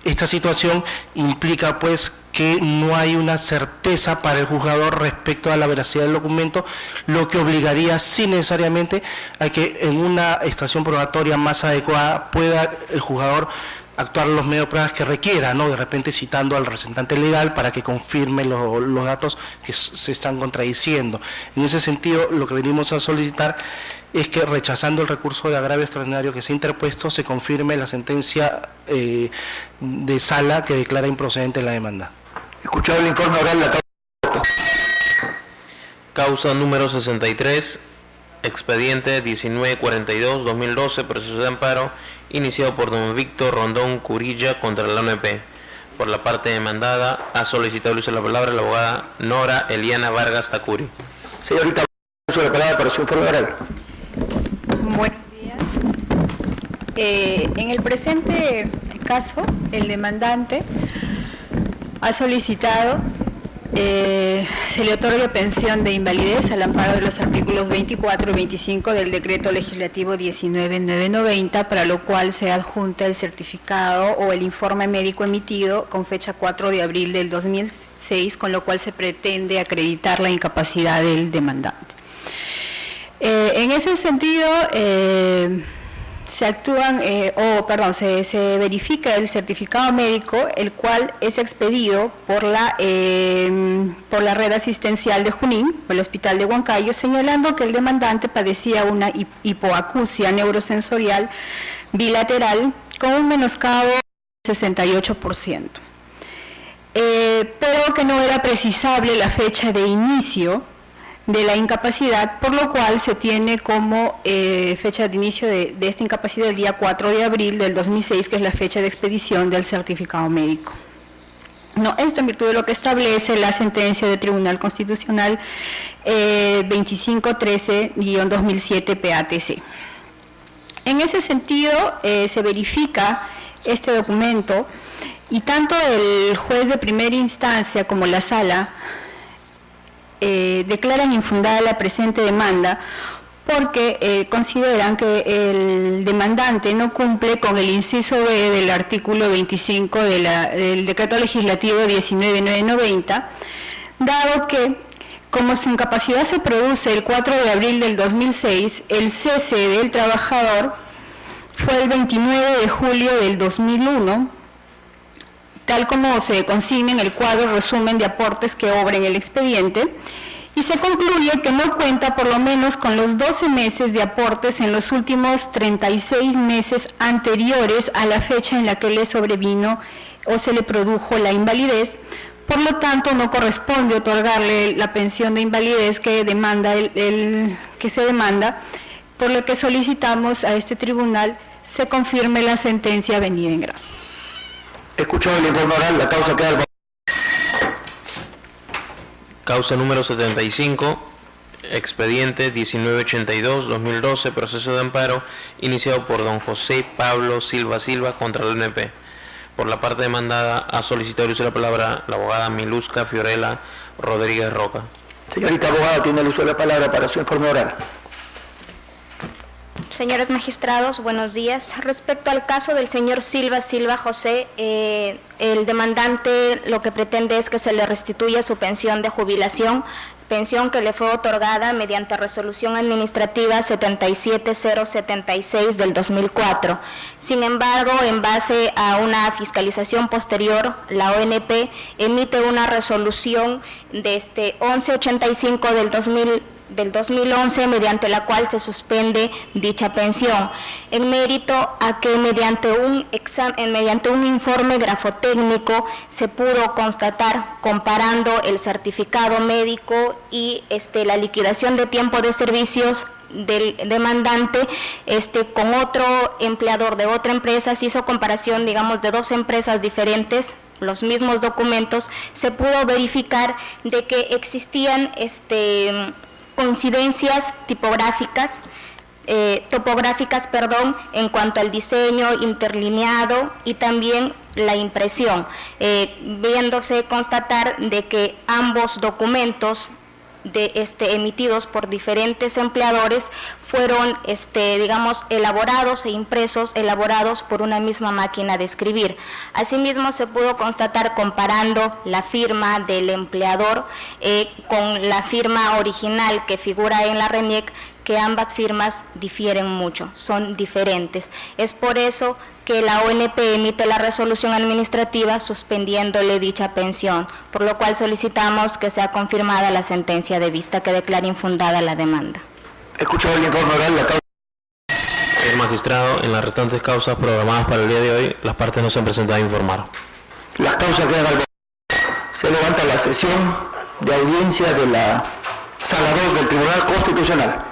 Esta situación implica pues que no hay una certeza para el juzgador respecto a la veracidad del documento, lo que obligaría sí necesariamente a que en una estación probatoria más adecuada pueda el juzgador actuar los medios de pruebas que requiera, ¿no? De repente citando al representante legal para que confirme los datos que se están contradiciendo. En ese sentido, lo que venimos a solicitar es que, rechazando el recurso de agravio extraordinario que se ha interpuesto, se confirme la sentencia de Sala que declara improcedente la demanda. Escuchado el informe oral, la causa número 63, expediente 1942-2012, proceso de amparo, iniciado por don Víctor Rondón Curilla contra la ONP. Por la parte demandada, ha solicitado el uso de la palabra la abogada Nora Eliana Vargas Tacuri. Señorita, uso la palabra para su informe oral. Buenos días. En el presente caso, el demandante ha solicitado se le otorgue pensión de invalidez al amparo de los artículos 24 y 25 del Decreto Legislativo 19.990, para lo cual se adjunta el certificado o el informe médico emitido con fecha 4 de abril del 2006, con lo cual se pretende acreditar la incapacidad del demandante. En ese sentido, se verifica el certificado médico, el cual es expedido por la red asistencial de Junín, por el Hospital de Huancayo, señalando que el demandante padecía una hipoacusia neurosensorial bilateral con un menoscabo del 68%, pero que no era precisable la fecha de inicio de la incapacidad, por lo cual se tiene como fecha de inicio de esta incapacidad el día 4 de abril del 2006, que es la fecha de expedición del certificado médico. No, esto en virtud de lo que establece la sentencia del Tribunal Constitucional 2513-2007 PATC. En ese sentido, se verifica este documento y tanto el juez de primera instancia como la sala declaran infundada la presente demanda porque consideran que el demandante no cumple con el inciso B del artículo 25 del Decreto Legislativo 19.990, dado que, como su incapacidad se produce el 4 de abril del 2006, el cese del trabajador fue el 29 de julio del 2001, tal como se consigna en el cuadro resumen de aportes que obra en el expediente, y se concluye que no cuenta por lo menos con los 12 meses de aportes en los últimos 36 meses anteriores a la fecha en la que le sobrevino o se le produjo la invalidez. Por lo tanto, no corresponde otorgarle la pensión de invalidez que demanda que se demanda, por lo que solicitamos a este tribunal se confirme la sentencia venida en grado. Escuchado el informe oral, la causa queda al... Causa número 75, expediente 1982-2012, proceso de amparo iniciado por don José Pablo Silva Silva contra la ONP. Por la parte demandada ha solicitado el uso de la palabra la abogada Miluska Fiorella Rodríguez Roca. Señorita abogada, tiene el uso de la palabra para su informe oral. Señores magistrados, buenos días. Respecto al caso del señor Silva José, el demandante lo que pretende es que se le restituya su pensión de jubilación, pensión que le fue otorgada mediante resolución administrativa 77076 del 2004. Sin embargo, en base a una fiscalización posterior, la ONP emite una resolución de 1185 del 2011, mediante la cual se suspende dicha pensión, en mérito a que mediante un informe grafotécnico se pudo constatar, comparando el certificado médico y la liquidación de tiempo de servicios del demandante con otro empleador de otra empresa. Se hizo comparación, digamos, de dos empresas diferentes, los mismos documentos, se pudo verificar de que existían coincidencias topográficas, en cuanto al diseño interlineado y también la impresión, viéndose constatar de que ambos documentos emitidos por diferentes empleadores fueron elaborados elaborados por una misma máquina de escribir. Asimismo, se pudo constatar, comparando la firma del empleador con la firma original que figura en la RENIEC, que ambas firmas difieren mucho, son diferentes. Es por eso que la ONP emite la resolución administrativa suspendiéndole dicha pensión, por lo cual solicitamos que sea confirmada la sentencia de vista que declare infundada la demanda. Escuchado el informe oral, la causa... Señor magistrado, en las restantes causas programadas para el día de hoy, las partes no se han presentado a informar. Las causas quedan al... Se levanta la sesión de audiencia de la Sala 2 del Tribunal Constitucional.